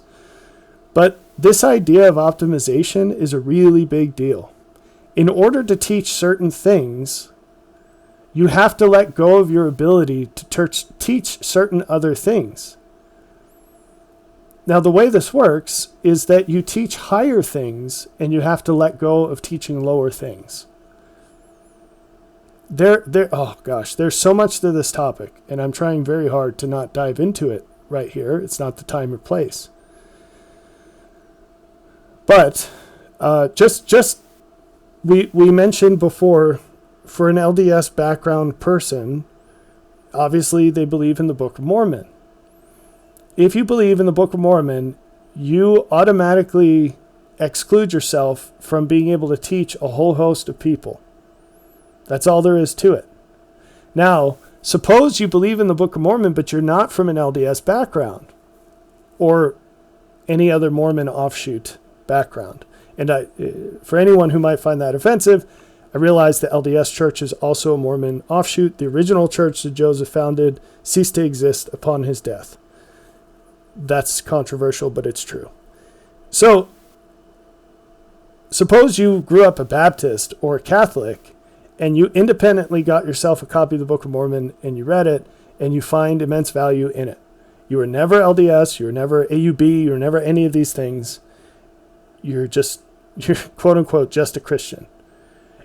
But this idea of optimization is a really big deal. In order to teach certain things, you have to let go of your ability to teach certain other things. Now, the way this works is that you teach higher things and you have to let go of teaching lower things. Oh gosh, there's so much to this topic, and I'm trying very hard to not dive into it right here. It's not the time or place. But we mentioned before, for an LDS background person, obviously they believe in the Book of Mormon. If you believe in the Book of Mormon, you automatically exclude yourself from being able to teach a whole host of people. That's all there is to it. Now, suppose you believe in the Book of Mormon, but you're not from an LDS background or any other Mormon offshoot background. And for anyone who might find that offensive, I realize the LDS Church is also a Mormon offshoot. The original church that Joseph founded ceased to exist upon his death. That's controversial, but it's true. So, suppose you grew up a Baptist or a Catholic, and you independently got yourself a copy of the Book of Mormon, and you read it, and you find immense value in it. You were never LDS, you were never AUB, you were never any of these things. You're quote unquote just a Christian.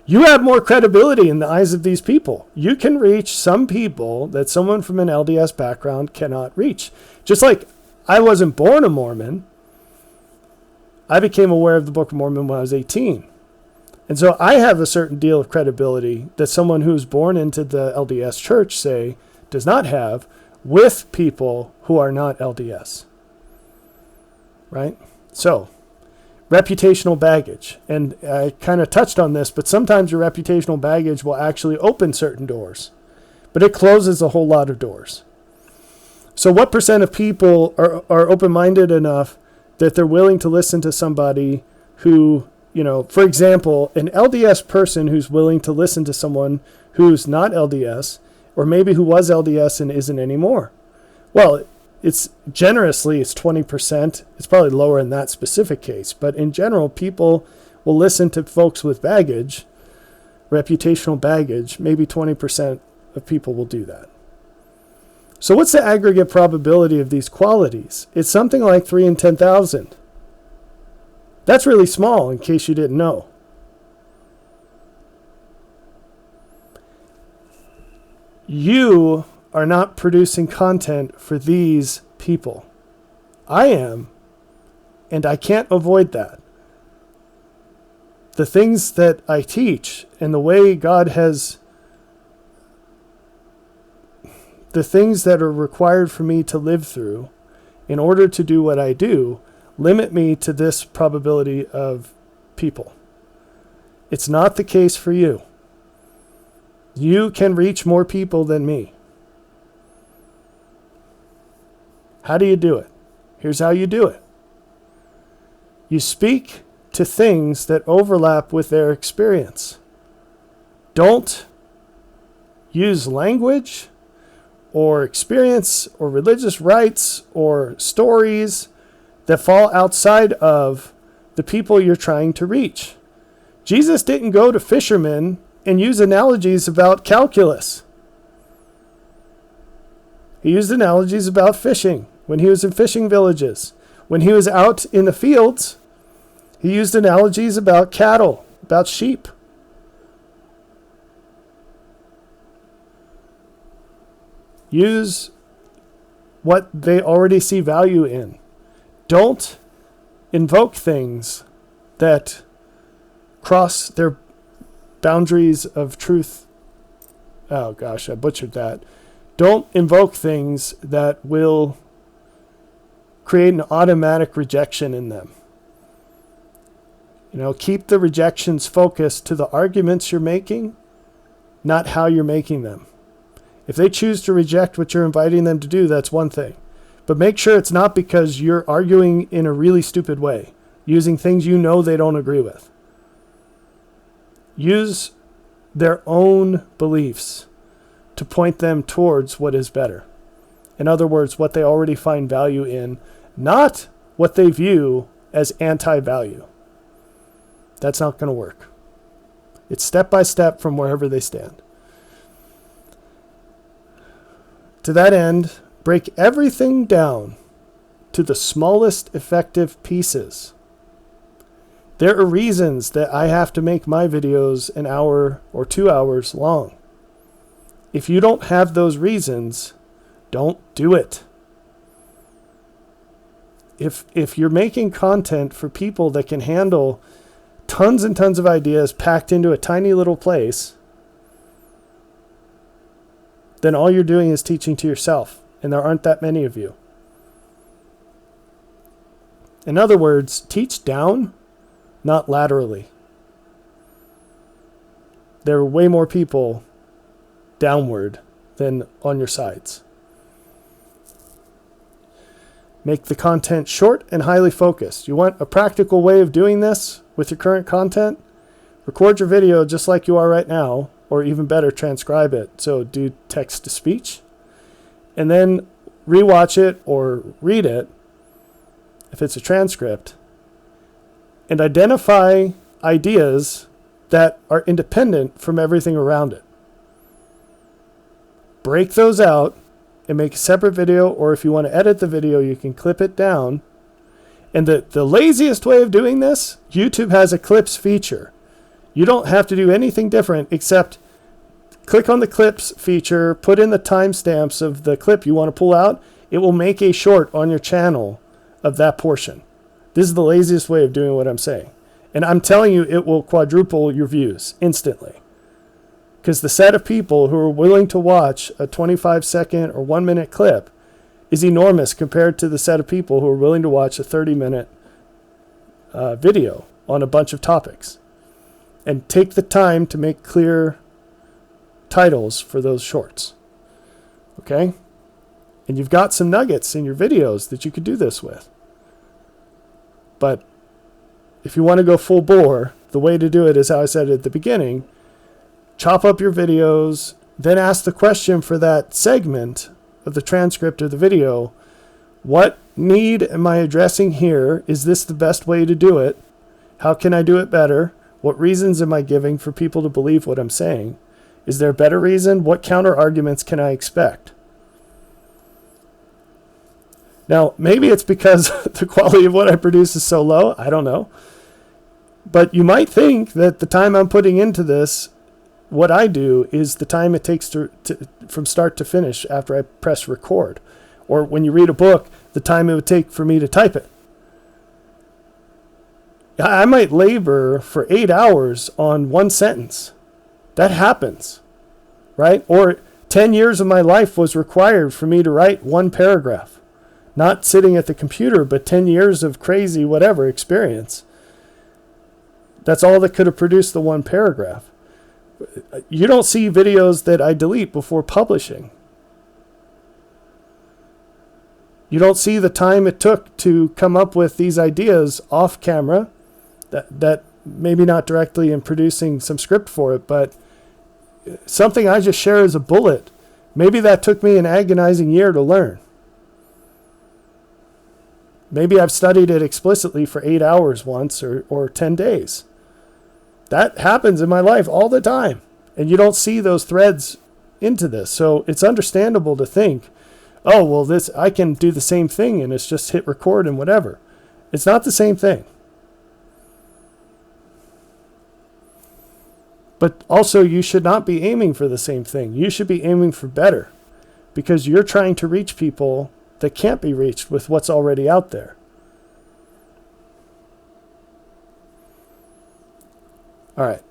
You have more credibility in the eyes of these people. You can reach some people that someone from an LDS background cannot reach. Just like I wasn't born a Mormon, I became aware of the Book of Mormon when I was 18. And so I have a certain deal of credibility that someone who's born into the LDS church, say, does not have with people who are not LDS. Right? So, reputational baggage. And I kind of touched on this, but sometimes your reputational baggage will actually open certain doors, but it closes a whole lot of doors. So what percent of people are open-minded enough that they're willing to listen to somebody who, for example, an LDS person who's willing to listen to someone who's not LDS, or maybe who was LDS and isn't anymore? Well, it's 20%. It's probably lower in that specific case. But in general, people will listen to folks with baggage, reputational baggage. Maybe 20% of people will do that. So what's the aggregate probability of these qualities? It's something like 3 in 10,000. That's really small, in case you didn't know. You are not producing content for these people. I am, and I can't avoid that. The things that I teach and the way God has, the things that are required for me to live through in order to do what I do, limit me to this probability of people. It's not the case for you. You can reach more people than me. How do you do it? Here's how you do it. You speak to things that overlap with their experience. Don't use language or experience or religious rites or stories that fall outside of the people you're trying to reach. Jesus didn't go to fishermen and use analogies about calculus. He used analogies about fishing when he was in fishing villages. When he was out in the fields, he used analogies about cattle, about sheep. Use what they already see value in. Don't invoke things that cross their boundaries of truth. Oh gosh, I butchered that. Don't invoke things that will create an automatic rejection in them. Keep the rejections focused to the arguments you're making, not how you're making them. If they choose to reject what you're inviting them to do, that's one thing. But make sure it's not because you're arguing in a really stupid way, using things they don't agree with. Use their own beliefs to point them towards what is better. In other words, what they already find value in, not what they view as anti-value. That's not going to work. It's step by step from wherever they stand. To that end, break everything down to the smallest effective pieces. There are reasons that I have to make my videos an hour or 2 hours long. If you don't have those reasons, don't do it. if you're making content for people that can handle tons and tons of ideas packed into a tiny little place, then all you're doing is teaching to yourself, and there aren't that many of you. In other words, teach down, not laterally. There are way more people downward than on your sides. Make the content short and highly focused. You want a practical way of doing this with your current content? Record your video just like you are right now, or even better, transcribe it. So do text to speech, and then rewatch it or read it if it's a transcript, and identify ideas that are independent from everything around it. Break those out and make a separate video, or if you want to edit the video, you can clip it down. And the laziest way of doing this, YouTube has a clips feature. You don't have to do anything different except click on the clips feature, put in the timestamps of the clip you want to pull out. It will make a short on your channel of that portion. This is the laziest way of doing what I'm saying. And I'm telling you, it will quadruple your views instantly. Because the set of people who are willing to watch a 25-second or 1-minute clip is enormous compared to the set of people who are willing to watch a 30-minute video on a bunch of topics. And take the time to make clear titles for those shorts. Okay? And you've got some nuggets in your videos that you could do this with. But if you want to go full bore, the way to do it is how I said at the beginning. Chop up your videos, then ask the question for that segment of the transcript or the video. What need am I addressing here? Is this the best way to do it? How can I do it better? What reasons am I giving for people to believe what I'm saying? Is there a better reason? What counter arguments can I expect? Now, maybe it's because the quality of what I produce is so low. I don't know. But you might think that the time I'm putting into this, what I do, is the time it takes to from start to finish after I press record. Or when you read a book, the time it would take for me to type it. I might labor for 8 hours on one sentence. That happens, right? Or 10 years of my life was required for me to write one paragraph. Not sitting at the computer, but 10 years of crazy whatever experience. That's all that could have produced the one paragraph. You don't see videos that I delete before publishing. You don't see the time it took to come up with these ideas off camera, that maybe not directly in producing some script for it, but something I just share as a bullet. Maybe that took me an agonizing year to learn. Maybe I've studied it explicitly for 8 hours once or 10 days. That happens in my life all the time. And you don't see those threads into this. So it's understandable to think, oh, well, I can do the same thing and it's just hit record and whatever. It's not the same thing. But also, you should not be aiming for the same thing. You should be aiming for better, because you're trying to reach people that can't be reached with what's already out there. All right.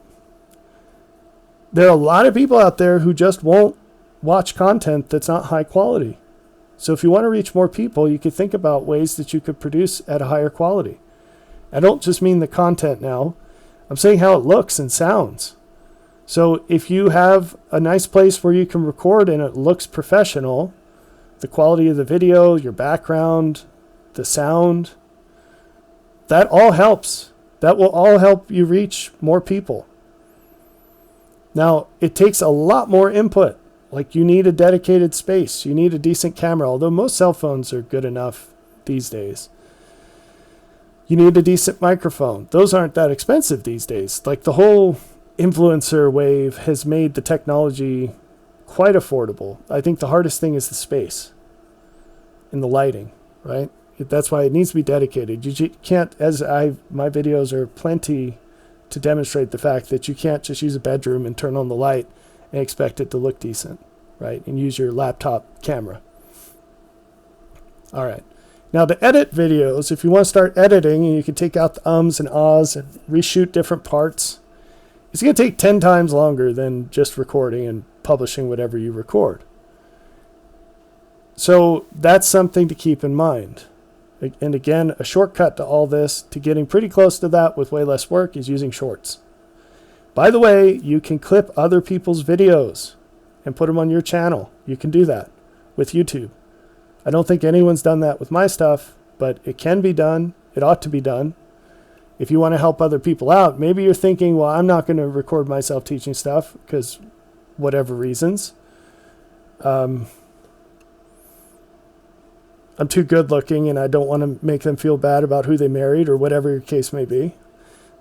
There are a lot of people out there who just won't watch content that's not high quality. So if you want to reach more people, you could think about ways that you could produce at a higher quality. I don't just mean the content now. I'm saying how it looks and sounds. So if you have a nice place where you can record and it looks professional, the quality of the video, your background, the sound, that all helps. That will all help you reach more people. Now, it takes a lot more input. Like, you need a dedicated space. You need a decent camera, although most cell phones are good enough these days. You need a decent microphone. Those aren't that expensive these days. Like, the whole influencer wave has made the technology quite affordable. I think the hardest thing is the space and the lighting, right? That's why it needs to be dedicated. You can't, my videos are plenty to demonstrate the fact that you can't just use a bedroom and turn on the light and expect it to look decent, right? And use your laptop camera. All right. Now to edit videos, if you want to start editing and you can take out the ums and ahs and reshoot different parts, it's going to take 10 times longer than just recording and publishing whatever you record. So that's something to keep in mind. And again, a shortcut to all this, to getting pretty close to that with way less work, is using shorts. By the way, you can clip other people's videos and put them on your channel. You can do that with YouTube. I don't think anyone's done that with my stuff, but it can be done. It ought to be done. If you want to help other people out, maybe you're thinking, well, I'm not going to record myself teaching stuff because whatever reasons. I'm too good looking and I don't want to make them feel bad about who they married or whatever your case may be.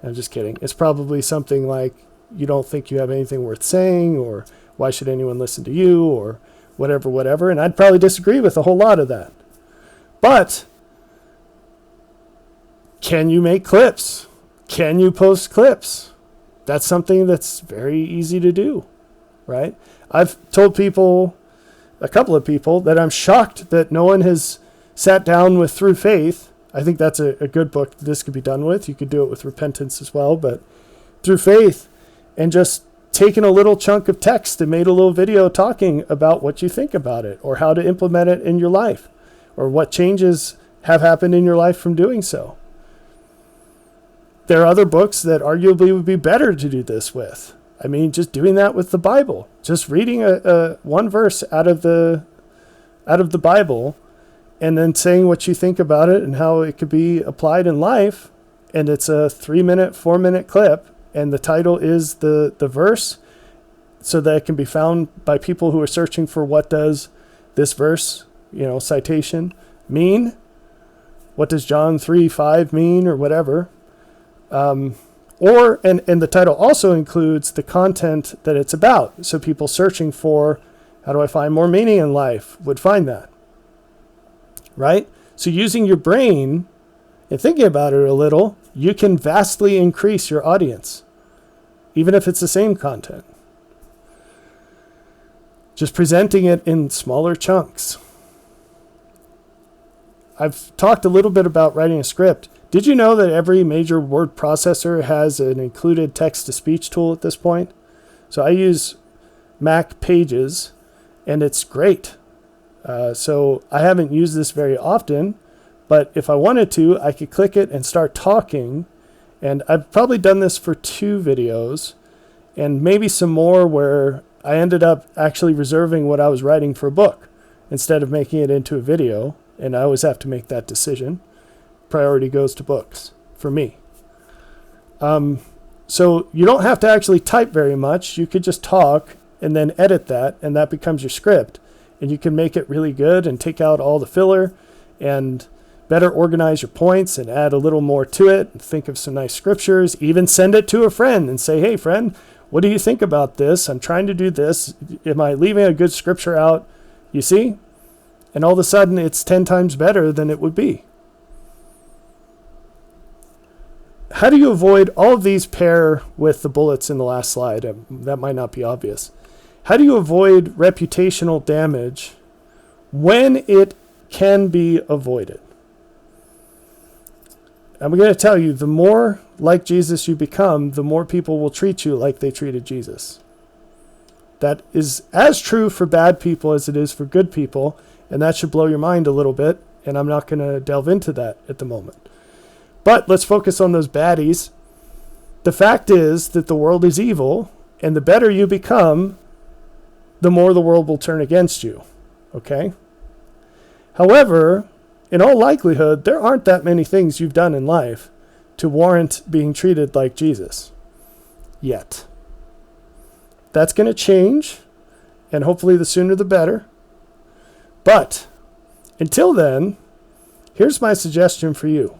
I'm just kidding. It's probably something like you don't think you have anything worth saying, or why should anyone listen to you, or whatever. And I'd probably disagree with a whole lot of that. But can you make clips? Can you post clips? That's something that's very easy to do, right? I've told people, a couple of people, that I'm shocked that no one has sat down with Through Faith. I think that's a good book this could be done with. You could do it with Repentance as well, but Through Faith, and just taken a little chunk of text and made a little video talking about what you think about it, or how to implement it in your life, or what changes have happened in your life from doing so. There are other books that arguably would be better to do this with. I mean, just doing that with the Bible, just reading a one verse out of the Bible, and then saying what you think about it and how it could be applied in life. And it's a 3-minute, 4-minute clip, and the title is the verse, so that it can be found by people who are searching for what does this verse, citation, mean? What does John 3:5 mean, or whatever? And the title also includes the content that it's about. So people searching for, how do I find more meaning in life, would find that. Right? So using your brain and thinking about it a little, you can vastly increase your audience, even if it's the same content. Just presenting it in smaller chunks. I've talked a little bit about writing a script. Did you know that every major word processor has an included text-to-speech tool at this point? So I use Mac Pages, and it's great. So I haven't used this very often, but if I wanted to, I could click it and start talking. And I've probably done this for 2 videos, and maybe some more where I ended up actually reserving what I was writing for a book instead of making it into a video. And I always have to make that decision. Priority goes to books for me. So you don't have to actually type very much. You could just talk and then edit that, and that becomes your script. And you can make it really good and take out all the filler and better organize your points and add a little more to it. And think of some nice scriptures. Even send it to a friend and say, hey, friend, what do you think about this? I'm trying to do this. Am I leaving a good scripture out? You see? And all of a sudden, it's 10 times better than it would be. How do you avoid all of these pair with the bullets in the last slide? That might not be obvious. How do you avoid reputational damage when it can be avoided? I'm going to tell you, the more like Jesus you become, the more people will treat you like they treated Jesus. That is as true for bad people as it is for good people, and that should blow your mind a little bit, and I'm not going to delve into that at the moment. But let's focus on those baddies. The fact is that the world is evil, and the better you become, the more the world will turn against you. Okay? However, in all likelihood, there aren't that many things you've done in life to warrant being treated like Jesus. Yet. That's going to change, and hopefully the sooner the better. But until then, here's my suggestion for you.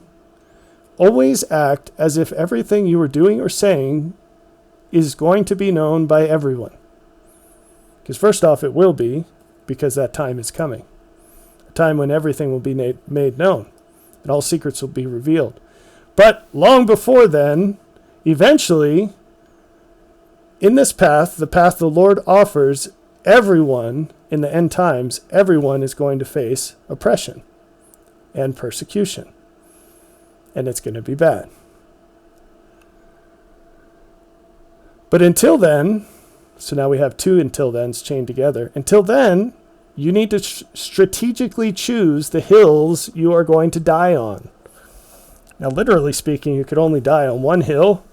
Always act as if everything you are doing or saying is going to be known by everyone. Because first off, it will be, because that time is coming. A time when everything will be made known, and all secrets will be revealed. But long before then, eventually, in this path, the path the Lord offers, everyone in the end times, everyone is going to face oppression. and persecution. And it's going to be bad. But until then, so now we have two until thens chained together. Until then, you need to strategically choose the hills you are going to die on. Now, literally speaking, you could only die on one hill.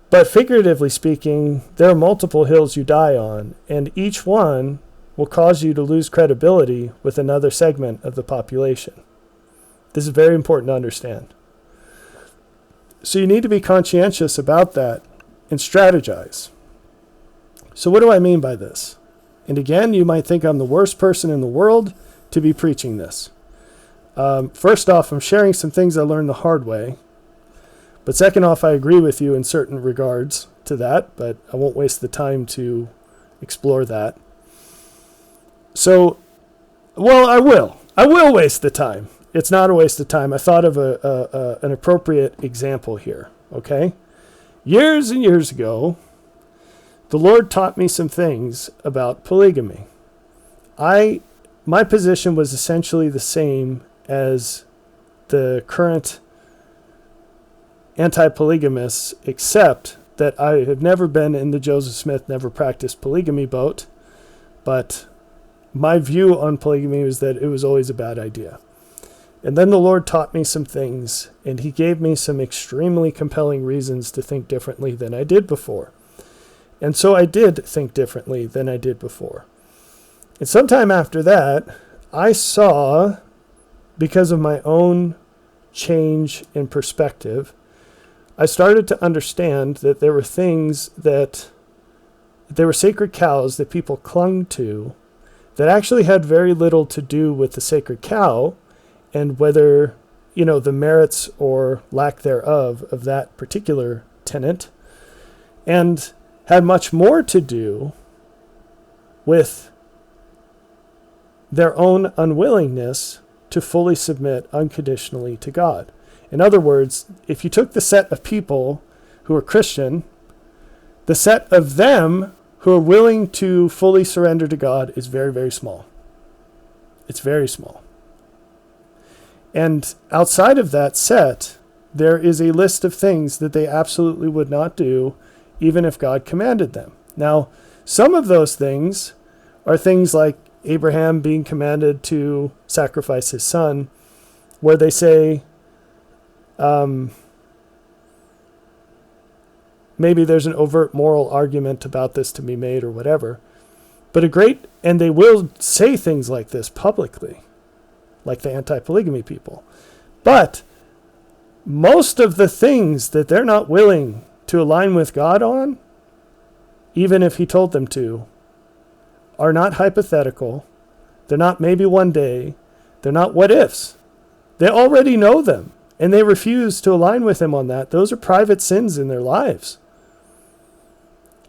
But figuratively speaking, there are multiple hills you die on, and each one will cause you to lose credibility with another segment of the population. This is very important to understand. So you need to be conscientious about that and strategize. So what do I mean by this? And again, you might think I'm the worst person in the world to be preaching this. First off, I'm sharing some things I learned the hard way. But second off, I agree with you in certain regards to that, but I won't waste the time to explore that. So, well, I will. I will waste the time. It's not a waste of time. I thought of an appropriate example here, okay? Years and years ago, the Lord taught me some things about polygamy. My position was essentially the same as the current anti-polygamists, except that I have never been in the Joseph Smith never practiced polygamy boat, but my view on polygamy was that it was always a bad idea. And then the Lord taught me some things, and he gave me some extremely compelling reasons to think differently than I did before. And so I did think differently than I did before. And sometime after that, I saw, because of my own change in perspective, I started to understand that there were things that there were sacred cows that people clung to that actually had very little to do with the sacred cow and whether, the merits or lack thereof of that particular tenant, and had much more to do with their own unwillingness to fully submit unconditionally to God. In other words, if you took the set of people who are Christian, the set of them who are willing to fully surrender to God is very, very small. It's very small. And outside of that set, there is a list of things that they absolutely would not do, even if God commanded them. Now, some of those things are things like Abraham being commanded to sacrifice his son, where they say, maybe there's an overt moral argument about this to be made or whatever. But and they will say things like this publicly, like the anti-polygamy people. But most of the things that they're not willing to align with God on, even if he told them to, are not hypothetical. They're not maybe one day. They're not what ifs. They already know them, and they refuse to align with him on that. Those are private sins in their lives.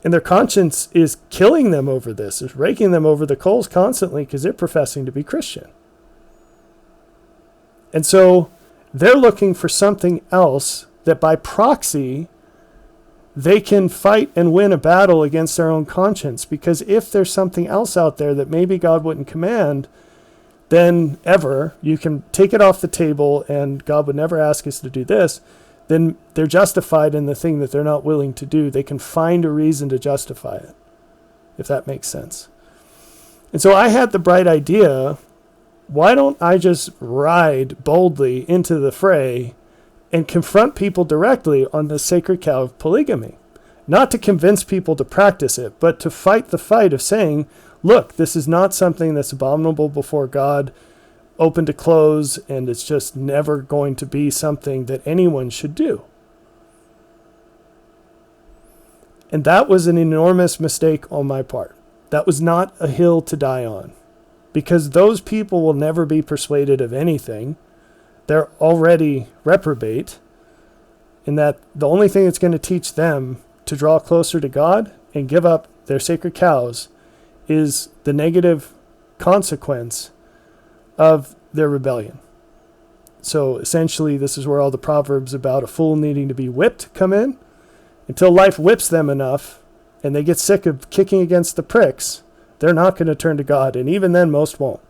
And their conscience is killing them over this, is raking them over the coals constantly because they're professing to be Christian. And so they're looking for something else that by proxy they can fight and win a battle against their own conscience. Because if there's something else out there that maybe God wouldn't command, then you can take it off the table and God would never ask us to do this, then they're justified in the thing that they're not willing to do. They can find a reason to justify it, if that makes sense. And so I had the bright idea, why don't I just ride boldly into the fray and confront people directly on the sacred cow of polygamy? Not to convince people to practice it, but to fight the fight of saying, look, this is not something that's abominable before God, open to close, and it's just never going to be something that anyone should do. And that was an enormous mistake on my part. That was not a hill to die on, because those people will never be persuaded of anything. They're already reprobate, in that the only thing that's going to teach them to draw closer to God and give up their sacred cows is the negative consequence of their rebellion. So essentially, this is where all the proverbs about a fool needing to be whipped come in. Until life whips them enough and they get sick of kicking against the pricks, they're not going to turn to God. And even then, most won't.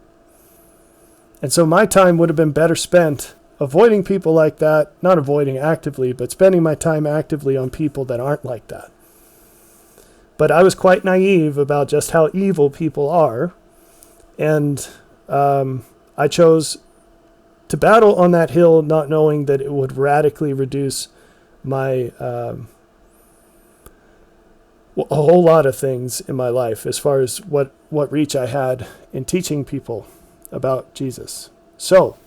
And so my time would have been better spent avoiding people like that, not avoiding actively, but spending my time actively on people that aren't like that. But I was quite naive about just how evil people are. And I chose to battle on that hill, not knowing that it would radically reduce my a whole lot of things in my life as far as what reach I had in teaching people about Jesus. So,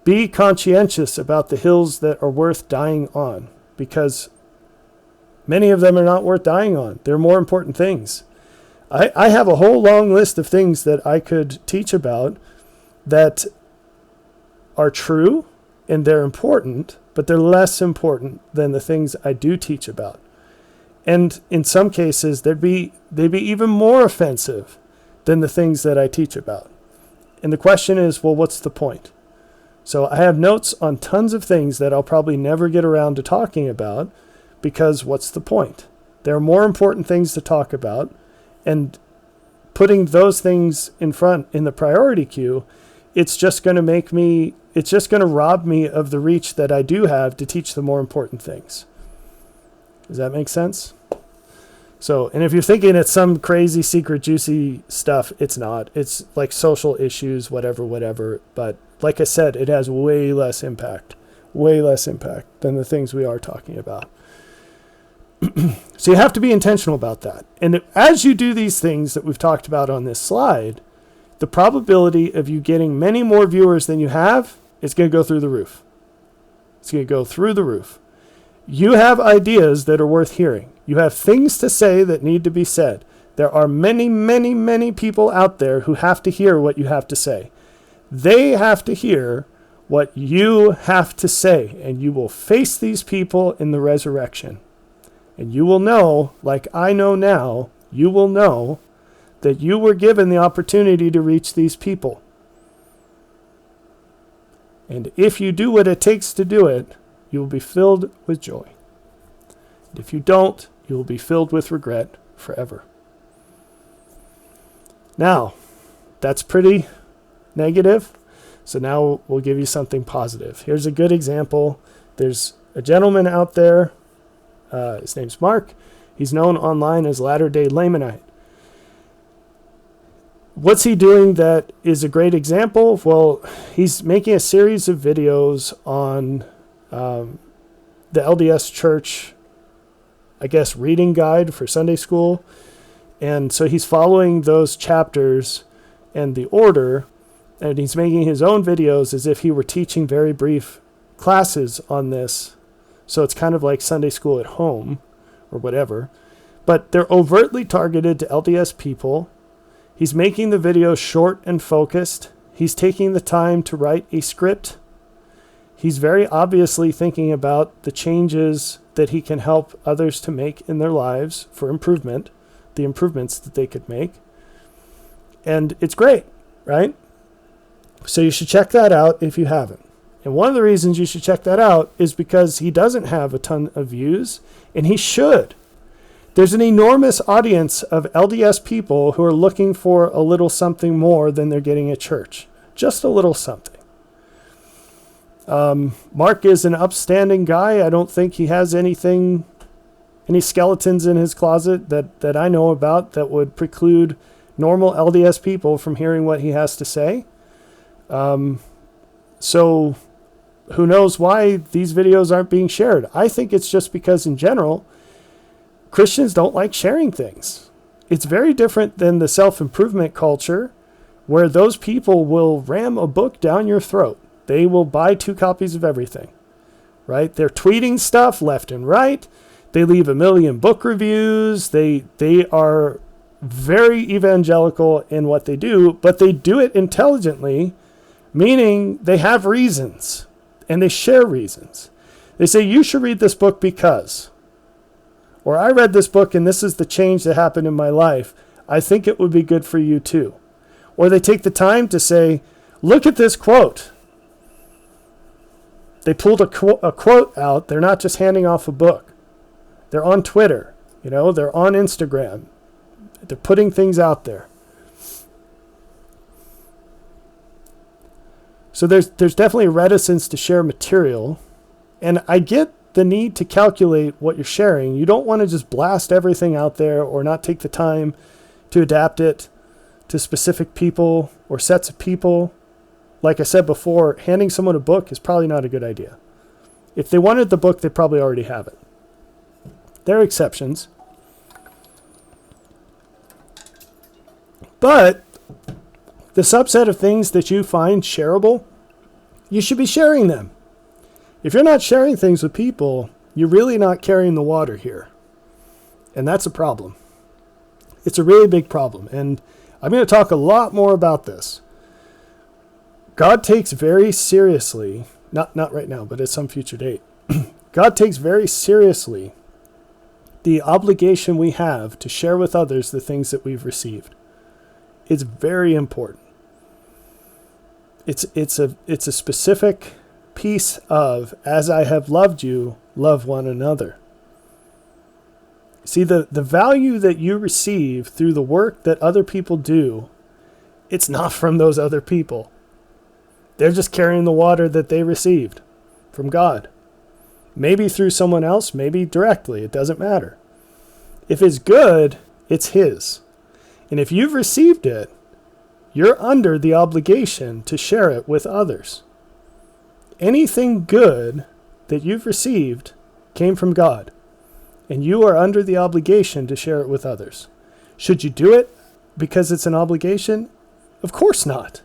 be conscientious about the hills that are worth dying on, because many of them are not worth dying on. They're more important things. I have a whole long list of things that I could teach about that are true and they're important, but they're less important than the things I do teach about. And in some cases, they'd be even more offensive than the things that I teach about. And the question is, well, what's the point? So I have notes on tons of things that I'll probably never get around to talking about, because what's the point? There are more important things to talk about, and putting those things in front in the priority queue, it's just going to rob me of the reach that I do have to teach the more important things. Does that make sense? So, and if you're thinking it's some crazy secret juicy stuff, it's not. It's like social issues, whatever. But like I said, it has way less impact than the things we are talking about. So you have to be intentional about that. And as you do these things that we've talked about on this slide, the probability of you getting many more viewers than you have is going to go through the roof. It's going to go through the roof. You have ideas that are worth hearing. You have things to say that need to be said. There are many people out there who have to hear what you have to say. They have to hear what you have to say, and you will face these people in the resurrection. And you will know, like I know now, you will know that you were given the opportunity to reach these people. And if you do what it takes to do it, you will be filled with joy. And if you don't, you will be filled with regret forever. Now, that's pretty negative. So now we'll give you something positive. Here's a good example. There's a gentleman out there. His name's Mark. He's known online as Latter-day Lamanite. What's he doing that is a great example? Well, he's making a series of videos on the LDS Church, I guess, reading guide for Sunday school. And so he's following those chapters and the order, and he's making his own videos as if he were teaching very brief classes on this. So it's kind of like Sunday school at home or whatever. But they're overtly targeted to LDS people. He's making the videos short and focused. He's taking the time to write a script. He's very obviously thinking about the changes that he can help others to make in their lives for improvement, the improvements that they could make. And it's great, right? So you should check that out if you haven't. And one of the reasons you should check that out is because he doesn't have a ton of views, and he should. There's an enormous audience of LDS people who are looking for a little something more than they're getting at church. Just a little something. Mark is an upstanding guy. I don't think he has any skeletons in his closet that I know about that would preclude normal LDS people from hearing what he has to say. So who knows why these videos aren't being shared? I think it's just because in general, Christians don't like sharing things. It's very different than the self-improvement culture where those people will ram a book down your throat. They will buy 2 copies of everything, right? They're tweeting stuff left and right. They leave 1 million book reviews. They are very evangelical in what they do, but they do it intelligently, meaning they have reasons and they share reasons. They say, you should read this book because, or I read this book and this is the change that happened in my life. I think it would be good for you too. Or they take the time to say, look at this quote. They pulled a quote out. They're not just handing off a book. They're on Twitter. They're on Instagram. They're putting things out there. So there's definitely a reticence to share material. And I get the need to calculate what you're sharing. You don't want to just blast everything out there or not take the time to adapt it to specific people or sets of people. Like I said before, handing someone a book is probably not a good idea. If they wanted the book, they probably already have it. There are exceptions. But the subset of things that you find shareable, you should be sharing them. If you're not sharing things with people, you're really not carrying the water here. And that's a problem. It's a really big problem. And I'm going to talk a lot more about this. God takes very seriously, not right now, but at some future date, God takes very seriously the obligation we have to share with others the things that we've received. It's very important. It's a specific piece of, as I have loved you, love one another. See, the value that you receive through the work that other people do, it's not from those other people. They're just carrying the water that they received from God. Maybe through someone else, maybe directly. It doesn't matter. If it's good, it's His. And if you've received it, you're under the obligation to share it with others. Anything good that you've received came from God, and you are under the obligation to share it with others. Should you do it because it's an obligation? Of course not.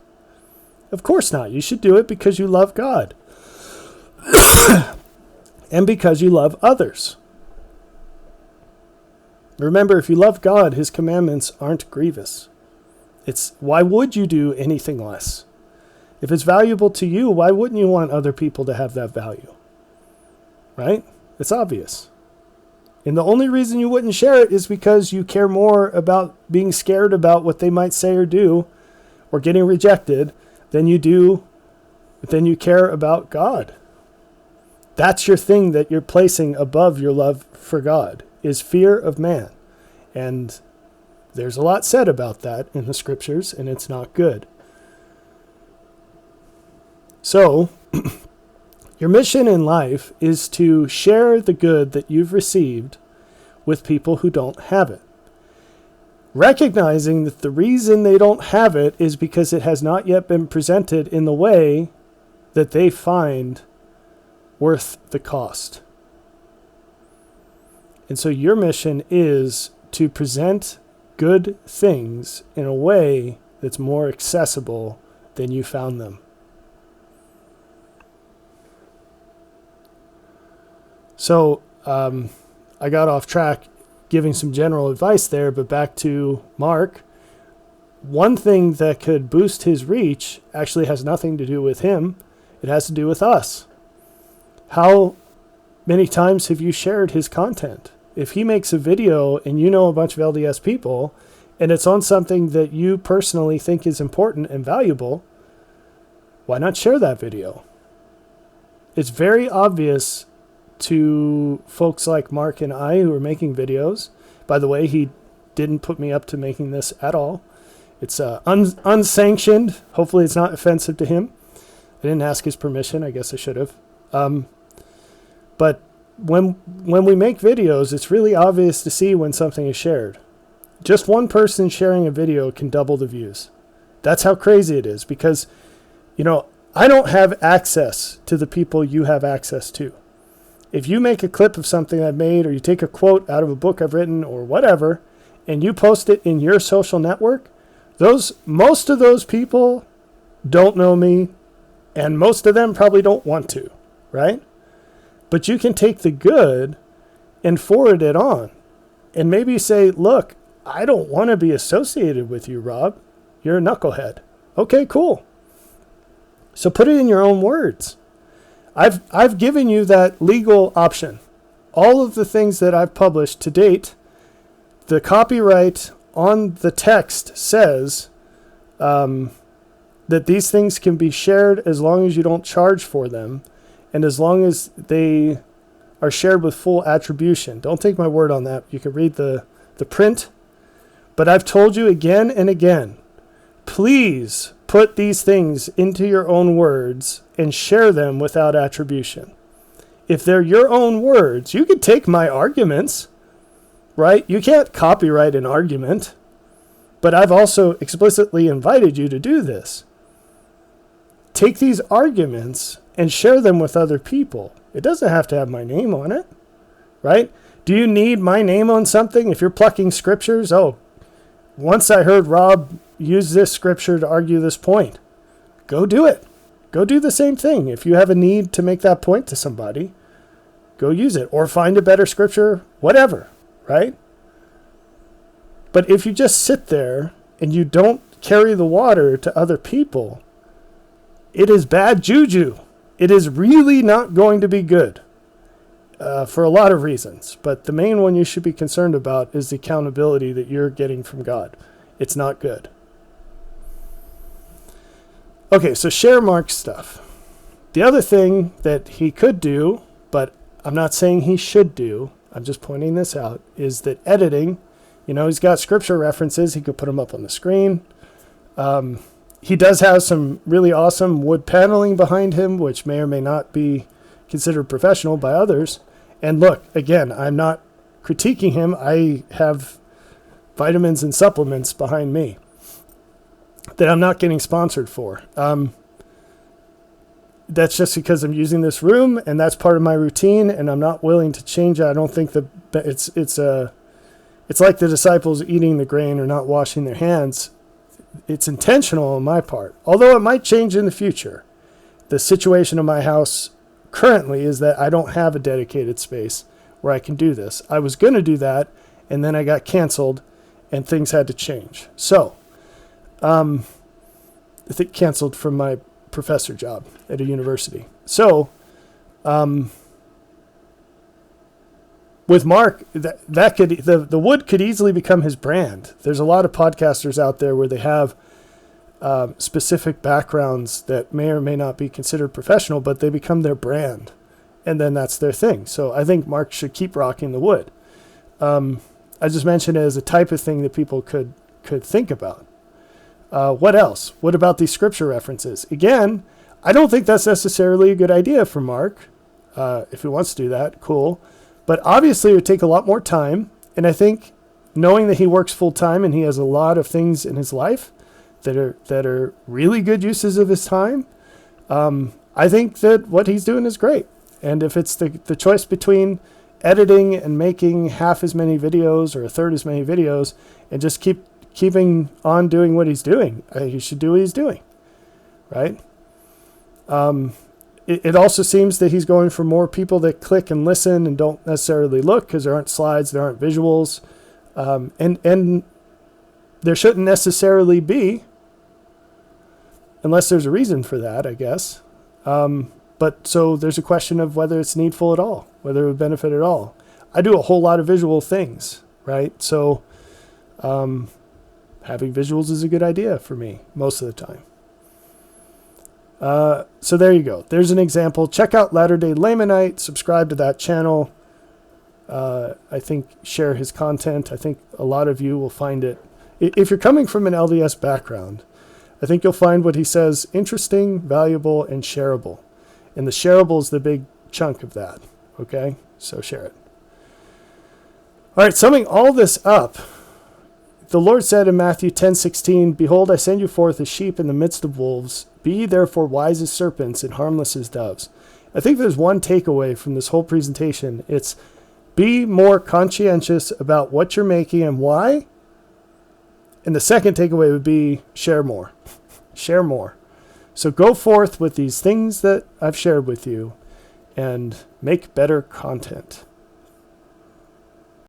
Of course not. You should do it because you love God and because you love others. Remember, if you love God, His commandments aren't grievous. Why would you do anything less? If it's valuable to you, why wouldn't you want other people to have that value? Right? It's obvious. And the only reason you wouldn't share it is because you care more about being scared about what they might say or do or getting rejected than you care about God. That's your thing that you're placing above your love for God, is fear of man. And there's a lot said about that in the scriptures, and it's not good. So, your mission in life is to share the good that you've received with people who don't have it. Recognizing that the reason they don't have it is because it has not yet been presented in the way that they find worth the cost. And so your mission is to present good things in a way that's more accessible than you found them. So I got off track giving some general advice there, but back to Mark. One thing that could boost his reach actually has nothing to do with him. It has to do with us. How many times have you shared his content? If he makes a video and you know a bunch of LDS people and it's on something that you personally think is important and valuable, why not share that video? It's very obvious to folks like Mark and I who are making videos. By the way, he didn't put me up to making this at all. It's unsanctioned. Hopefully it's not offensive to him. I didn't ask his permission. I guess I should have. But when we make videos, it's really obvious to see when something is shared. Just one person sharing a video can double the views. That's how crazy it is, because, I don't have access to the people you have access to. If you make a clip of something I've made, or you take a quote out of a book I've written or whatever, and you post it in your social network, most of those people don't know me, and most of them probably don't want to, right? But you can take the good and forward it on and maybe say, look, I don't want to be associated with you, Rob. You're a knucklehead. Okay, cool. So put it in your own words. I've given you that legal option. All of the things that I've published to date, the copyright on the text says that these things can be shared as long as you don't charge for them and as long as they are shared with full attribution. Don't take my word on that. You can read the print. But I've told you again and again, please put these things into your own words and share them without attribution. If they're your own words, you could take my arguments, right? You can't copyright an argument, but I've also explicitly invited you to do this. Take these arguments and share them with other people. It doesn't have to have my name on it, right? Do you need my name on something? If you're plucking scriptures, once I heard Rob use this scripture to argue this point, go do it. Go do the same thing. If you have a need to make that point to somebody, go use it or find a better scripture, whatever, right? But if you just sit there and you don't carry the water to other people, it is bad juju. It is really not going to be good for a lot of reasons. But the main one you should be concerned about is the accountability that you're getting from God. It's not good. Okay, so share Mark's stuff. The other thing that he could do, but I'm not saying he should do, I'm just pointing this out, is that editing, he's got scripture references. He could put them up on the screen. He does have some really awesome wood paneling behind him, which may or may not be considered professional by others. And look, again, I'm not critiquing him. I have vitamins and supplements behind me that I'm not getting sponsored for. That's just because I'm using this room, and that's part of my routine, and I'm not willing to change it. I don't think that it's like the disciples eating the grain or not washing their hands. It's intentional on my part, although it might change in the future. The situation of my house currently is that I don't have a dedicated space where I can do this. I was going to do that, and then I got canceled, and things had to change. So, I think canceled from my professor job at a university. So, with Mark, that could the wood could easily become his brand. There's a lot of podcasters out there where they have specific backgrounds that may or may not be considered professional, but they become their brand, and then that's their thing. So I think Mark should keep rocking the wood. I just mentioned it as a type of thing that people could think about. What else? What about these scripture references? Again, I don't think that's necessarily a good idea for Mark. If he wants to do that, cool. But obviously it would take a lot more time. And I think knowing that he works full time and he has a lot of things in his life that are really good uses of his time, I think that what he's doing is great. And if it's the choice between editing and making half as many videos or a third as many videos and just keeping on doing what he's doing, he should do what he's doing, right? It also seems that he's going for more people that click and listen and don't necessarily look because there aren't slides, there aren't visuals, and there shouldn't necessarily be, unless there's a reason for that, I guess. But so there's a question of whether it's needful at all, whether it would benefit at all. I do a whole lot of visual things, right? So having visuals is a good idea for me most of the time. So there you go. There's an example. Check out Latter-day Laymanite. Subscribe to that channel. I think share his content. I think a lot of you will find it. If you're coming from an LDS background, I think you'll find what he says interesting, valuable, and shareable. And the shareable is the big chunk of that. Okay? So share it. All right, summing all this up, the Lord said in Matthew 10:16, "Behold, I send you forth as sheep in the midst of wolves. Be ye therefore wise as serpents and harmless as doves." I think there's one takeaway from this whole presentation. It's be more conscientious about what you're making and why. And the second takeaway would be share more. Share more. So go forth with these things that I've shared with you and make better content.